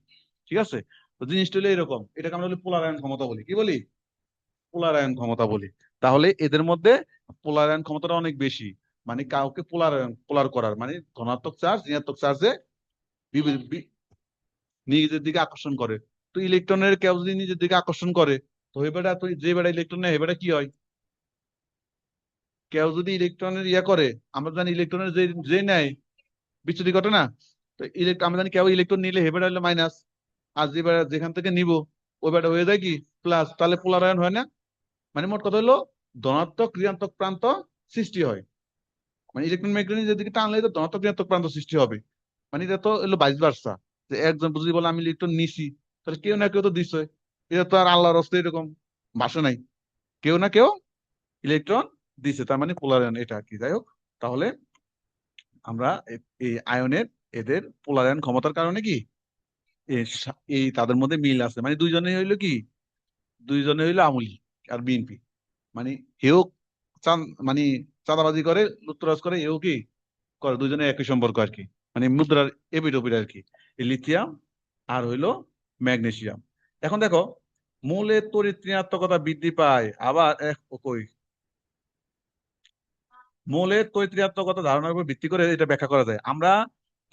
ঠিক আছে। তো জিনিসটা হলো এরকম, এটাকে আমরা বলি পোলারায়ন ক্ষমতা বলি, কি বলি, পোলারায়ন ক্ষমতা বলি। তাহলে এদের মধ্যে পোলারায়ন ক্ষমতাটা অনেক বেশি, মানে কাউকে পোলার করার, মানে ধনাত্মক চার্জ ঋণাত্মক চার্জে নিজের দিকে আকর্ষণ করে। তো ইলেকট্রনের কেউ যদি নিজের দিকে আকর্ষণ করে, তো এবারে তো যে বেড়া ইলেকট্রন নেয় এবারে কি হয়, কেউ যদি ইলেকট্রনের ইয়া করে, আমরা জানি ইলেকট্রনের যে যে নেয় বিচ্যুতি ঘটে না। তো আমরা জানি কেউ ইলেকট্রন নিলে হেবেটা হলো মাইনাস, আর যে বেড়া যেখান থেকে নিব ওই বেড়া হয়ে যায় কি প্লাস, তাহলে পোলারায়ন হয় না। মানে মোট কথা হলো ধনাত্মক ঋণাত্মক প্রান্ত সৃষ্টি হয়, মানে ইলেকট্রন ম্যাগনেট যেদিকে টানলে তো ধনাত্মক ঋণাত্মক প্রান্ত সৃষ্টি হবে। মানে এটা তো হলো ভাইস ভার্সা, যে একজন যদি বলে আমি ইলেকট্রন নিছি, তাহলে কেউ না কেউ তো দিছে। এটা তো আর আল্লাহর হস্তে এরকম ভাষা নাই, কেউ না কেউ ইলেকট্রন দিছে, তার মানে পোলারায়ন এটা আর কি। যাই হোক, তাহলে আমরা এই আয়নের এদের পোলারায়ন ক্ষমতার কারণে কি এই তাদের মধ্যে মিল আছে, মানে দুইজনে হইলো কি, দুইজনে হইলো আওয়ামী লীগ আর বিএনপি। মানে এও চান মানে চাঁদাবাজি করে, লুটতরাজ করে, এও কি করে, দুজনে একই সম্পর্ক আর কি, মানে মুদ্রার এপিঠ ওপিঠ আর কি, এই লিথিয়াম আর হইলো ম্যাগনেসিয়াম। এখন দেখো, মৌলের তড়িৎ ঋণাত্মকতা বৃদ্ধি পায় আবার কই, মৌলের তড়িৎ ঋণাত্মকতা ধারণার উপর ভিত্তি করে এটা ব্যাখ্যা করা যায়। আমরা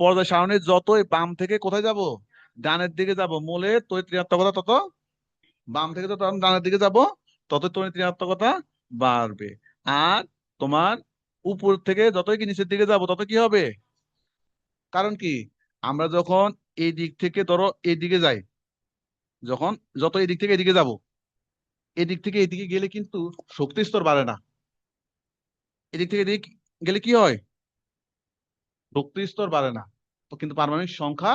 পর্যায় সারণীর যতই বাম থেকে কোথায় যাব, ডানের দিকে যাব, মৌলের তড়িৎ ঋণাত্মকতা তত বাম থেকে যত আমি ডানের দিকে যাব, তত তড়িৎ ঋণাত্মকতা বাড়বে। আর তোমার উপর থেকে যতই কি নিচের দিকে যাব তত কি হবে, কারণ কি আমরা যখন এই দিক থেকে ধরো এই দিকে যাই, যখন যত এই দিক থেকে এদিকে যাব, এদিক থেকে এদিকে গেলে কিন্তু শক্তি স্তর বাড়ে না, এদিক থেকে এদিক গেলে কি হয়, শক্তি স্তর বাড়ে না, তো কিন্তু পারমাণবিক সংখ্যা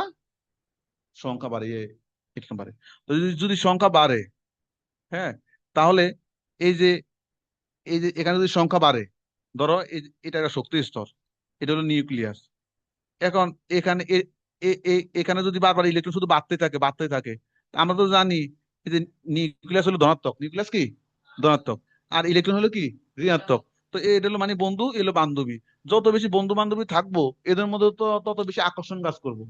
সংখ্যা বাড়ে, ইলেকট্রন বাড়ে। তো যদি সংখ্যা বাড়ে, হ্যাঁ, তাহলে এই যে এখানে যদি সংখ্যা বাড়ে, ধরো এটা একটা শক্তি স্তর, এটা হলো নিউক্লিয়াস। এখন এখানে এখানে যদি বারবার ইলেকট্রন শুধু বাড়তে থাকে, আমরা তো জানি এই যে নিউক্লিয়াস হলো ধনাত্মক, নিউক্লিয়াস কি ধনাত্মক, আর ইলেকট্রন হলো কি ঋণাত্মক। তো এটা হলো মানে বন্ধু, এলো বান্ধবী। যত বেশি বন্ধু বান্ধবী থাকবো এদের মধ্যে তো তত বেশি আকর্ষণ কাজ করবো,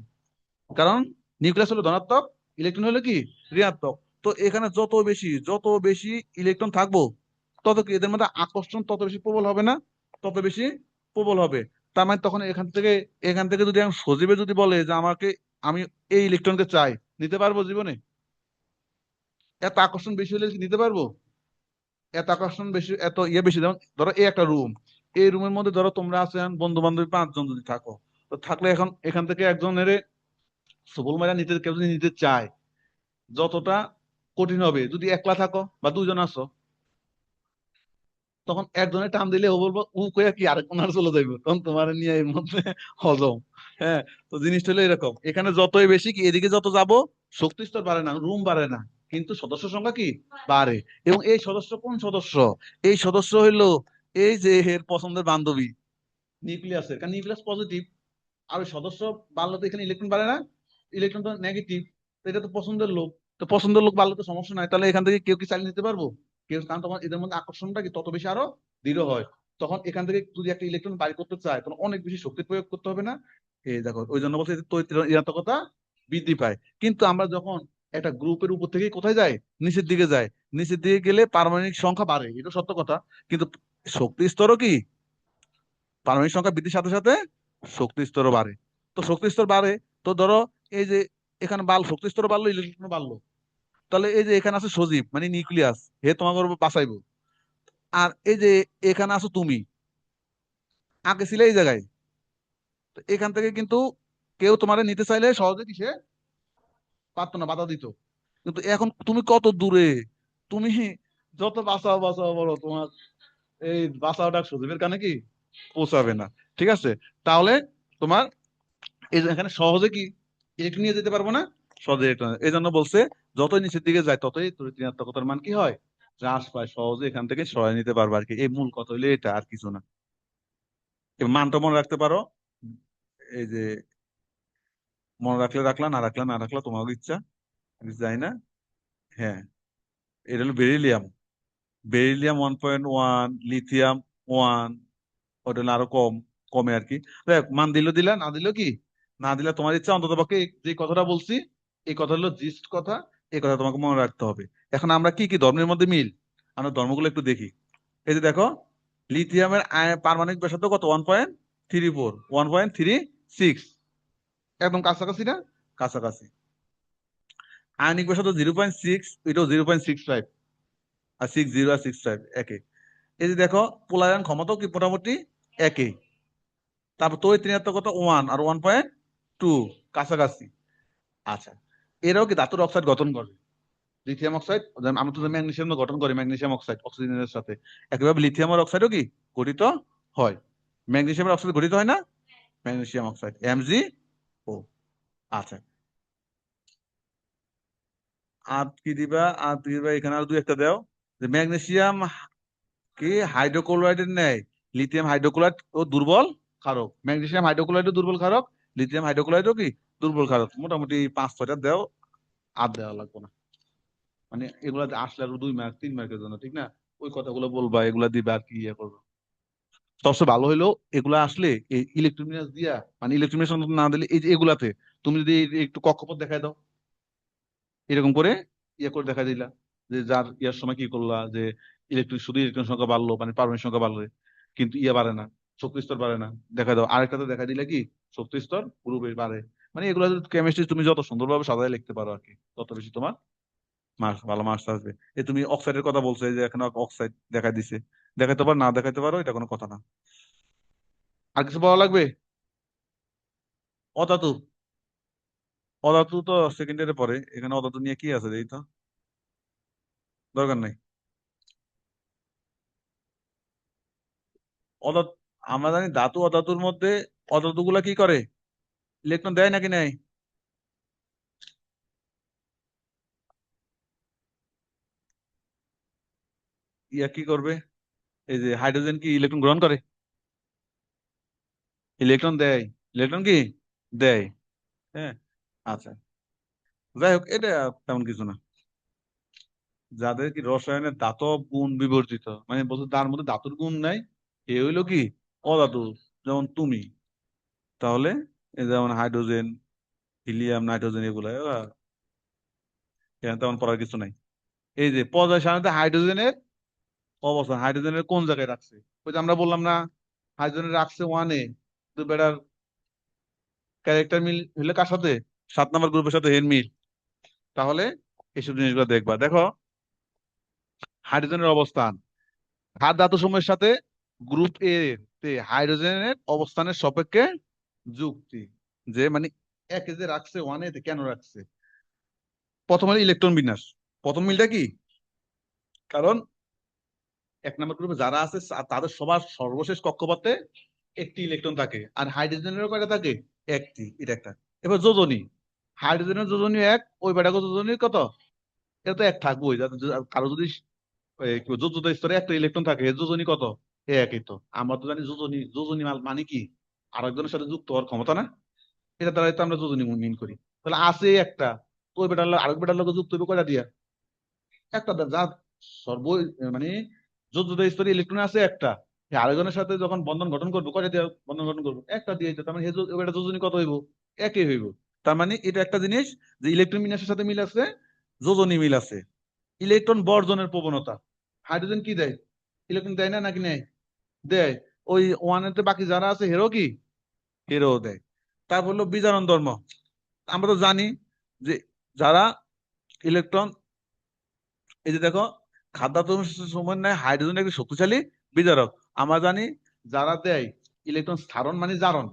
কারণ নিউক্লিয়াস হলো ধনাত্মক, ইলেকট্রন হলো কি ঋণাত্মক। তো এখানে যত বেশি ইলেকট্রন থাকবো, তত কি এদের মধ্যে আকর্ষণ তত বেশি প্রবল হবে না, তত বেশি প্রবল হবে। তার মানে তখন এখান থেকে যদি আমি সজীবে যদি বলে যে আমাকে, আমি এই ইলেকট্রনকে চাই, নিতে পারবো জীবনে? এত আকর্ষণ বেশি হলে কি নিতে পারবো? এত আকর্ষণ বেশি, এত ইয়ে বেশি, যেমন ধরো এই একটা রুম, এই রুমের মধ্যে ধরো তোমরা আছেন বন্ধু বান্ধবী 5 জন যদি থাকো, তো থাকলে এখন এখান থেকে একজনের সবল মাইরা নিতে, কেউ যদি নিতে চায়, যতটা কঠিন হবে যদি একলা থাকো বা দুজন আছো। তখন একজনের টান দিলে ও বলবো উ কইয়া কি আরেক কোনার চলে যাইবো, তখন তোমার নিয়ে এর মধ্যে হজম। হ্যাঁ, তো জিনিসটা হলো এরকম, এখানে যতই বেশি কি এদিকে যত যাব শক্তি স্তর বাড়ে না, রুম বাড়ে না, কিন্তু সদস্য সংখ্যা কি বাড়ে। এবং এই সদস্য কোন সদস্য? এই সদস্য হইলো এই যে এর পছন্দের বান্ধবী নিউক্লিয়াসের, কারণ নিউক্লিয়াস পজিটিভ। আর ওই সদস্য বাড়লে তো এখানে ইলেকট্রন বাড়ে না, ইলেকট্রন তো নেগেটিভ। তো এটা তো পছন্দের লোক, তো পছন্দের লোক বাড়লে তো সমস্যা নাই, তাহলে এখান থেকে কেউ কি চালিয়ে নিতে পারবো? কেউ, কারণ তোমার এদের মধ্যে আকর্ষণটা কি তত বেশি আরো দৃঢ় হয়। তখন এখান থেকে যদি একটা ইলেকট্রন বাইর করতে চায় তখন অনেক বেশি শক্তি প্রয়োগ করতে হবে না? এই দেখো, ওই জন্য বলছে যে তড়িৎ ঋণাত্মকতা বৃদ্ধি পায়। কিন্তু আমরা যখন একটা গ্রুপের উপর থেকে কোথায় যাই, নিচের দিকে যাই, নিচের দিকে গেলে পারমাণবিক সংখ্যা বাড়ে, এটা সত্য কথা। কিন্তু শক্তি স্তরও কি, পারমাণবিক সংখ্যা বৃদ্ধির সাথে সাথে শক্তি স্তরও বাড়ে। তো শক্তি স্তর বাড়ে, তো ধরো এই যে এখানে শক্তি স্তর বাড়লো, ইলেকট্রন বাড়লো, তাহলে এই যে এখানে আছে সজীব মানে নিউক্লিয়াস, হে তোমাকে বাঁচাইবো। আর এই যে এখানে আছো তুমি, আগে ছিলে এই জায়গায়, তো এখান থেকে কিন্তু কেউ তোমারে নিতে চাইলে সহজে কিসে পারতো না, বাধা দিত। কিন্তু এখন তুমি কত দূরে, তুমি যত বাঁচাও বাঁচাও বলো, তোমার এই বাঁচাওটা সজীবের কানে কি পৌঁছাবে না। ঠিক আছে, তাহলে তোমার এই যে এখানে সহজে কি ইলেকট্রন নিয়ে যেতে পারবো না, সহজে ইলেকট্রন, এই জন্য বলছে যতই নিচের দিকে যায় ততই তড়িৎ ঋণাত্মকতার মান কি হয়, হ্রাস পায়, সহজে এখান থেকে সরায় নিতে পারবো আর কি। এই মূল কথা হইলে এটা, আর কিছু না। এই মানটা মনে রাখতে পারো, এই যে মনে রাখলে রাখলা, না রাখলা না রাখলা, তোমার ইচ্ছা, আমি যাই না। হ্যাঁ, এটা হলো বেরিলিয়াম। বেরিলিয়াম 1.1, লিথিয়াম 1, ওটা হলো আরো কম, কমে আর কি। দেখ, মান দিল দিলা, না দিল কি, না দিলে তোমার ইচ্ছা, অন্তত পক্ষে যে কথাটা বলছি এই কথা হলো জিস্ট কথা, এই কথা তোমাকে মনে রাখতে হবে। এখন আমরা কি কি ধর্মের মধ্যে মিল, আমরা ধর্মগুলো একটু দেখি। এই যে দেখো, লিথিয়ামের পারমাণবিক ব্যাসার্ধ কত, 1.34, 1.36, একদম কাছাকাছি না, কাছাকাছি। আয়নিক ব্যাসার্ধ 0.6, এটাও 0.65, আর 60 আর 65 একই। এই যে দেখো, পোলায়ন ক্ষমতাও কি মোটামুটি একই। তারপর তড়িৎ ঋণাত্মকতা 1 আর 1.2, কাছাকাছি। আচ্ছা, এরাও কি ধাতুর অক্সাইড গঠন করে, লিথিয়াম অক্সাইড, আমরা তো ম্যাগনেসিয়াম গঠন করি, ম্যাগনেসিয়াম অক্সাইড অক্সিজেনের সাথে, একইভাবে লিথিয়ামের অক্সাইডও কি গঠিত হয়। ম্যাগনেসিয়ামের অক্সাইড গঠিত হয় না, ম্যাগনেসিয়াম অক্সাইড MgO। আচ্ছা, আর কি দিবা, আর দিবা এখানে আর দুই একটা দাও, যে ম্যাগনেসিয়াম কি হাইড্রোক্লোরাইডের ন্যায় লিথিয়াম হাইড্রোক্লোরাইড ও দুর্বল ক্ষারক, ম্যাগনেসিয়াম হাইড্রোক্লোরাইডও দুর্বল ক্ষারক, লিথিয়াম হাইড্রোক্লোরাইডও কি দুর্বল ক্ষারক। মোটামুটি 5-6টা দাও, আর দেওয়া লাগবে না। মানে এগুলা আসলে আরো 2 মার্ক 3 মার্কের জন্য, ঠিক না? ওই কথাগুলো বলবা, এগুলা দিবা, আর কি ইয়ে করবো। সবচেয়ে ভালো হইলো এগুলা আসলে এই ইলেকট্রোমিনাস দিয়া, মানে ইলেকট্রোমিনাস না দিলে এই যে এগুলাতে তুমি যদি একটু কক্ষপথ দেখায় দাও, এরকম করে ইয়ে করে দেখা দিলা, যে যার ইয়ার সময় কি করলা, যে ইলেকট্রন, শুধু ইলেকট্রন সংখ্যা বাড়লো, মানে পারমাণবিক সংখ্যা বাড়লো, কিন্তু ইয়ে বাড়ে না, শক্তি স্তর বাড়ে না, দেখা দাও আরেকটাতে দেখা দিলে কি শক্তি স্তর পুরোপুরি বাড়ে। মানে এগুলো কেমিস্ট্রি তুমি যত সুন্দরভাবে সাজায় লিখতে পারো আর কি, তত বেশি তোমার মার্কস, ভালো মার্কস আসবে। এই তুমি অক্সাইডের কথা বলছো, এই যে এখানে অক্সাইড দেখা দিছে, দেখাতে পারো না দেখাতে পারো, এটা কোনো কথা না। আর কিছু বলা লাগবে? অধাতু, অধাতু তো সেকেন্ড ইয়ারে পড়ে, এখানে অধাতু নিয়ে কি আছে এই তো, দরকার নাই। অধাতু, আমরা জানি ধাতু অধাতুর মধ্যে, অধাতু গুলা কি করে, ইলেকট্রন দেয় নাকি নেয়? ইয়া কি করবে, এই যে হাইড্রোজেন কি ইলেকট্রন গ্রহণ করে, ইলেকট্রন দেয়, ইলেকট্রন কি দেয়। হ্যাঁ, আচ্ছা, যাই হোক, এটা তেমন কিছু না। যাদের কি রসায়নের ধাতব গুণ বিবর্জিত, মানে বলছে তার মধ্যে ধাতুর গুণ নাই, এ হইলো কি অধাতু, যেমন তুমি। তাহলে এই যেমন হাইড্রোজেন, হিলিয়াম, নাইট্রোজেন, এগুলা এখানে তেমন পড়ার কিছু নাই। এই যে পর্যায় সারণীতে হাইড্রোজেনের অবস্থান, হাইড্রোজেনের কোন জায়গায় রাখছে, ওই যে আমরা বললাম না, হাইড্রোজেন রাখছে 1-এ, তো বেটার ক্যারেক্টার মিল হলে কার সাথে, 7 নম্বর গ্রুপের সাথে এর মিল। তাহলে এইসব জিনিসগুলো দেখবা। দেখো, হাইড্রোজেনের অবস্থান ক্ষার ধাতু সমূহের সাথে গ্রুপ এ তে হাইড্রোজেনের অবস্থানের সাপেক্ষে যুক্তি, যে মানে একে যে রাখছে 1-এ তে কেন রাখছে। প্রথমে ইলেকট্রন বিন্যাস, প্রথম মিলটা কি, কারণ এক নম্বর গ্রুপে যারা আছে তাদের সবার সর্বশেষ কক্ষপথে একটি ইলেকট্রন থাকে, আর হাইড্রোজেনেরও কয়টা থাকে? একটি। এটা একটা। এবার যোজনী, হাইড্রোজেনের যোজনী এক, ওই বেটাকে যোজনী কত? এটা তো এক থাকবোই। কারো যদি যোজ্যতা স্তরে একটা ইলেকট্রন থাকে, এর যোজনী কত? একই তো। আমরা তো জানি যোজনী, যোজনী মানে কি? আরেকজনের সাথে যুক্ত হওয়ার ক্ষমতা না? এটা দ্বারাই তো আমরা যোজনী মিন করি। তাহলে আছে একটা, তো ওই বেটার আরেক বেটার লোক যুক্ত হইব কয়টা দিয়া? একটা যা সর্ব মানে যোজ্যতা স্তরে ইলেকট্রন আছে একটা, আরেকজনের সাথে যখন বন্ধন গঠন করবো কয়টা দিয়ে বন্ধন গঠন করবো? একটা দিয়ে। তার মানে এটা যোজনী কত হইব? একই হইব। তার মানে এটা একটা জিনিস যে ইলেকট্রন বিন্যাসের সাথে মিল আছে, যোজনী মিল আছে। ইলেকট্রন বর্জনের প্রবণতা, হাইড্রোজেন কি দেয়? ইলেকট্রন দেয় না নাকি নেয়? দেয়। ওই ওয়ানেতে বাকি যারা আছে হেরো কি? হেরো দেয়। তারপর হলো বিজারণ ধর্ম। আমরা তো জানি যে যারা ইলেকট্রন, এই যে দেখো, খাদ্যাত্মক সময় নেয় হাইড্রোজেন একটি শক্তিশালী বিজারক। আমরা জানি যারা দেয় ইলেকট্রন স্থারণ মানে জারণ,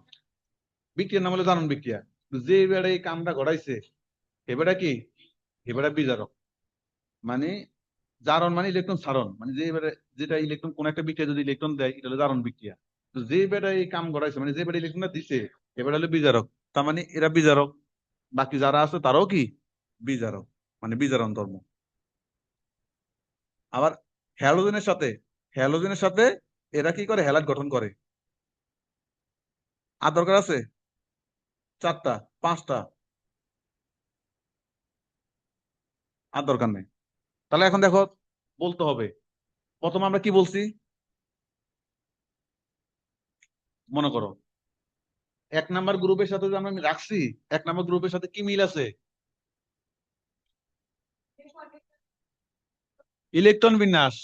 বিক্রিয়ার নাম হলো জারণ বিক্রিয়া। যে এবারে এই কামটা ঘটাইছে এবারে কি? এবারে বিজারক। মানে জারণ মানে ইলেকট্রন স্থারণ, মানে যে এবারে যেটা ইলেকট্রন কোন একটা বিক্রিয়া যদি ইলেকট্রন দেয় এটা হলো জারণ বিক্রিয়া। তো যে বেটা এই কাম ঘটাইছে মানে যে বেটা ইলেকট্রনটা দিছে এবারে হলো বিজারক। তার মানে এরা বিজারক, বাকি যারা আছে তারাও কি? বিজারক, মানে বিজারণ ধর্ম। আবার হ্যালোজেনের সাথে, হ্যালোজেনের সাথে এরা কি করে? হ্যালাইড গঠন করে। আর দরকার আছে? চারটা, পাঁচটা, আর দরকার নেই। তাহলে এখন দেখো, বলতে হবে। প্রথমে আমরা কি বলছি? মনে করো এক নাম্বার গ্রুপের সাথে যে আমরা রাখছি, এক নাম্বার গ্রুপের সাথে কি মিল আছে? ইলেকট্রন বিন্যাস,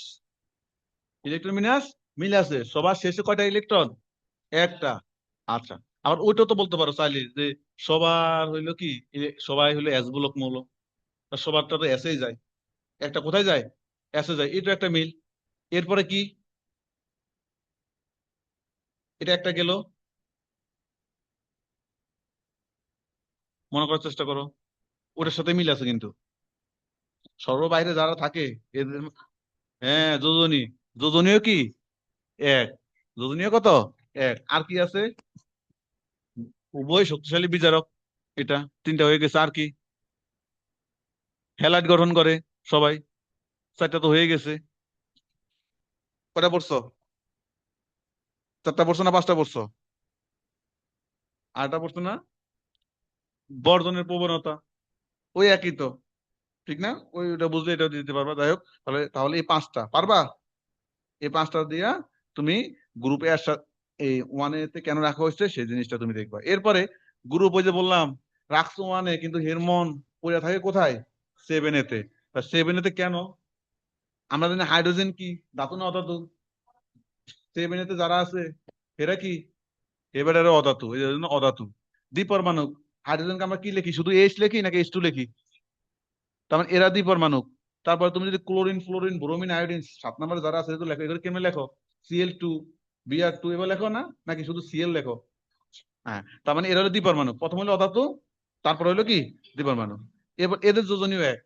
ইলেকট্রন বিন্যাস মিল আছে। সবার শেষে কয়টা ইলেকট্রন? একটা। আচ্ছা, আবার ওইটাও তো বলতে পারো চাইলে যে সবার হইলো কি, সবাই হইলো এস ব্লক মৌল, তা সবারটা তো এসেই যায়। একটা কোথায় যায়? এসে যায়। এটা একটা মিল। এরপরে কি? এটা একটা গেল, মনে করার চেষ্টা করো। ওটার সাথে মিল আছে কিন্তু। সর্ববাহিরে যারা থাকে এদের, হ্যাঁ যোজনী, যোজনীয় কি? এক। যোজনীয় কত? এক। আর কি আছে? উভয় শক্তিশালী বিজারক। এটা তিনটা হয়ে গেছে। আর কি? হ্যালাইড গঠন করে সবাই। চারটা তো হয়ে গেছে। কয়টা পড়ছো? চারটা পড়ছো না পাঁচটা পড়ছো? আটটা পড়ছো না? বর্জনের প্রবণতা, ওই একই তো, ঠিক না? ওইটা বুঝলে এটাও দিতে পারবা। যাই হোক, তাহলে তাহলে এই পাঁচটা পারবা। এই পাঁচটা দিয়া তুমি গ্রুপে এই ওয়ানে কেন রাখা হয়েছে সেই জিনিসটা তুমি দেখবা। এরপরে গ্রুপ, ওই যে বললাম রাখছো ওয়ানে কিন্তু হেরমন পড়ে থাকে কোথায়? সেভেন এতে। তা সেভেন এতে কেন? আমরা জানি হাইড্রোজেন কি, ধাতু না অধাতু? সেভেন এতে যারা আছে এরা কি? এবারে অধাতু, এই জন্য অধাতু। দ্বিপরমাণুক। হাইড্রোজেনকে আমরা কি লিখি? শুধু এইচ লিখি নাকি এইচ টু লিখি? তার মানে এরা দ্বিপরমাণুক। তারপরে তুমি যদি ক্লোরিন, ফ্লোরিন, ব্রোমিন, আয়োডিন 7 নম্বরে যারা আছে এগুলো লেখো। এগুলো কেমনে লেখো? Cl2, Br2 এবার লেখো না, নাকি শুধু Cl লেখো? হ্যাঁ, তার মানে এরা হলো দ্বিপরমাণু। প্রথম হলো অধাতু, তারপর হলো কি? দ্বিপরমাণু। এবার এদের যোজনীয় এক।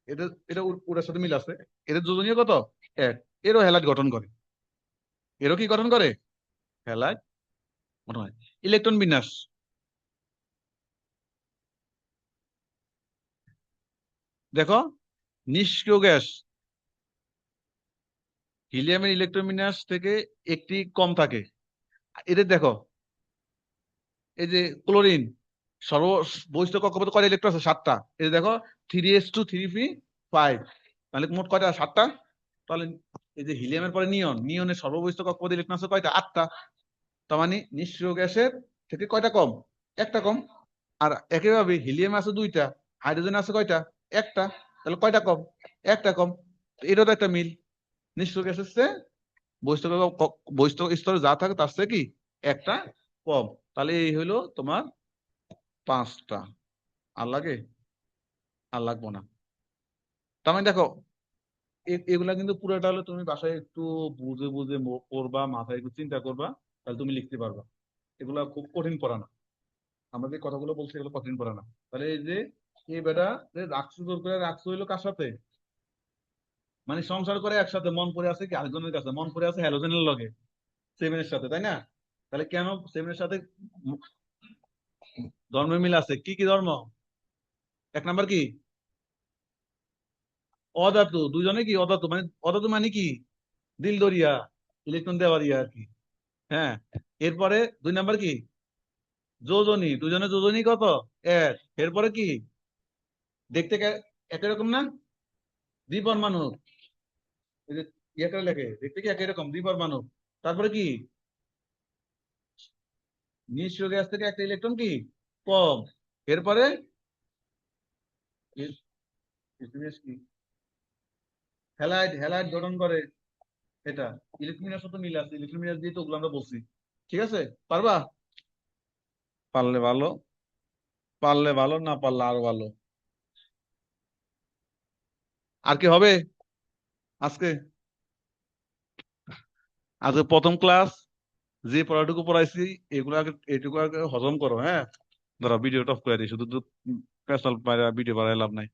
এদের, এটা ওটার সাথে মিল আছে। এদের যোজনীয় কত? এক। এরও হ্যালাইড গঠন করে। এরও কি গঠন করে? হ্যালাইড গঠন করে। ইলেকট্রন বিন্যাস দেখো, নিষ্ক্রিয় গ্যাস হিলিয়ামের ইলেকট্রন বিন্যাস থেকে একটি কম থাকে। এদের দেখো, এই যে ক্লোরিন, সর্ব বহিষ্ঠ কক্ষপথে কয়টা ইলেকট্রন আছে? 7টা। এই যে দেখো, 3s2 3p5, তাহলে মোট কয়টা? 7টা। তাহলে এই যে হিলিয়ামের পরে নিয়ন, নিয়নের সর্ববহিষ্ঠ কক্ষপথে ইলেকট্রন আছে কয়টা? 8টা। তার মানে নিষ্ক্রিয় গ্যাসের থেকে কয়টা কম? একটা কম। আর একইভাবে হিলিয়াম আছে 2টা, হাইড্রোজেন আছে কয়টা? একটা। তাহলে কয়টা কম? একটা কম। এটাও তো একটা মিল। নিষ্ক্রিয় গ্যাসের চেয়ে বহিষ্ঠ বহিষ্ঠ স্তরে যা থাকে তার চেয়ে কি? একটা কম। তাহলে এই হলো তোমার পাঁচটা। আর লাগে? আর লাগবো না। তার মানে দেখো, এগুলা কিন্তু পুরোটা হলো তুমি বাসায় একটু বুঝে বুঝে পড়বা, মাথায় একটু চিন্তা করবা, তাহলে তুমি লিখতে পারবা। এগুলা খুব কঠিন পড়া না। আমরা যে কথাগুলো বলছি এগুলো কঠিন পড়া না। তাহলে এই যে এই বেটা যে রাখছো, জোর করে রাখছো হইলো কার সাথে? মানে সংসার করে একসাথে, মন পড়ে আছে কি আরেকজনের কাছে, মন পড়ে আছে হ্যালোজেনের লগে, সেভেনের সাথে, তাই না? তাহলে কেন সেভেনের সাথে ধর্মের মিল আছে? কি কি ধর্ম? এক নাম্বার কি? অধাতু, দুইজনে কি অধাতু, মানে অধাতু মানে কি? দিল দরিয়া, ইলেকট্রন দেওয়া দিয়া আর কি। হ্যাঁ, এরপরে দুই নাম্বার কি? যোজনী, দুজনে যোজনী কত? এক। এরপরে কি? দেখতে একই রকম না? দ্বিপরমাণু, এই যে ইয়ে করে লেখে, দেখতে কি একই রকম, দ্বিপরমাণু। তারপরে কি? নিষ্ক্রিয় গ্যাস থেকে একটা ইলেকট্রন কি কম। এরপরে কি? হ্যালাইড, হ্যালাইড গঠন করে এটা। ইলেকট্রনের সাথে মিল আছে, ইলেকট্রন দিয়ে তো ওগুলো আমরা বলছি। ঠিক আছে, পারবা? পারলে ভালো, পারলে ভালো, না পারলে আরো ভালো। আর কি হবে আজকে? আজকে প্রথম ক্লাস, যে পড়াটুকু পড়াইছি এগুলো আগে, এটুকু আগে হজম করো, হ্যাঁ। ধরো ভিডিওটা অফ করে দিই, শুধু পেছাল ভিডিও বানায় লাভ নাই।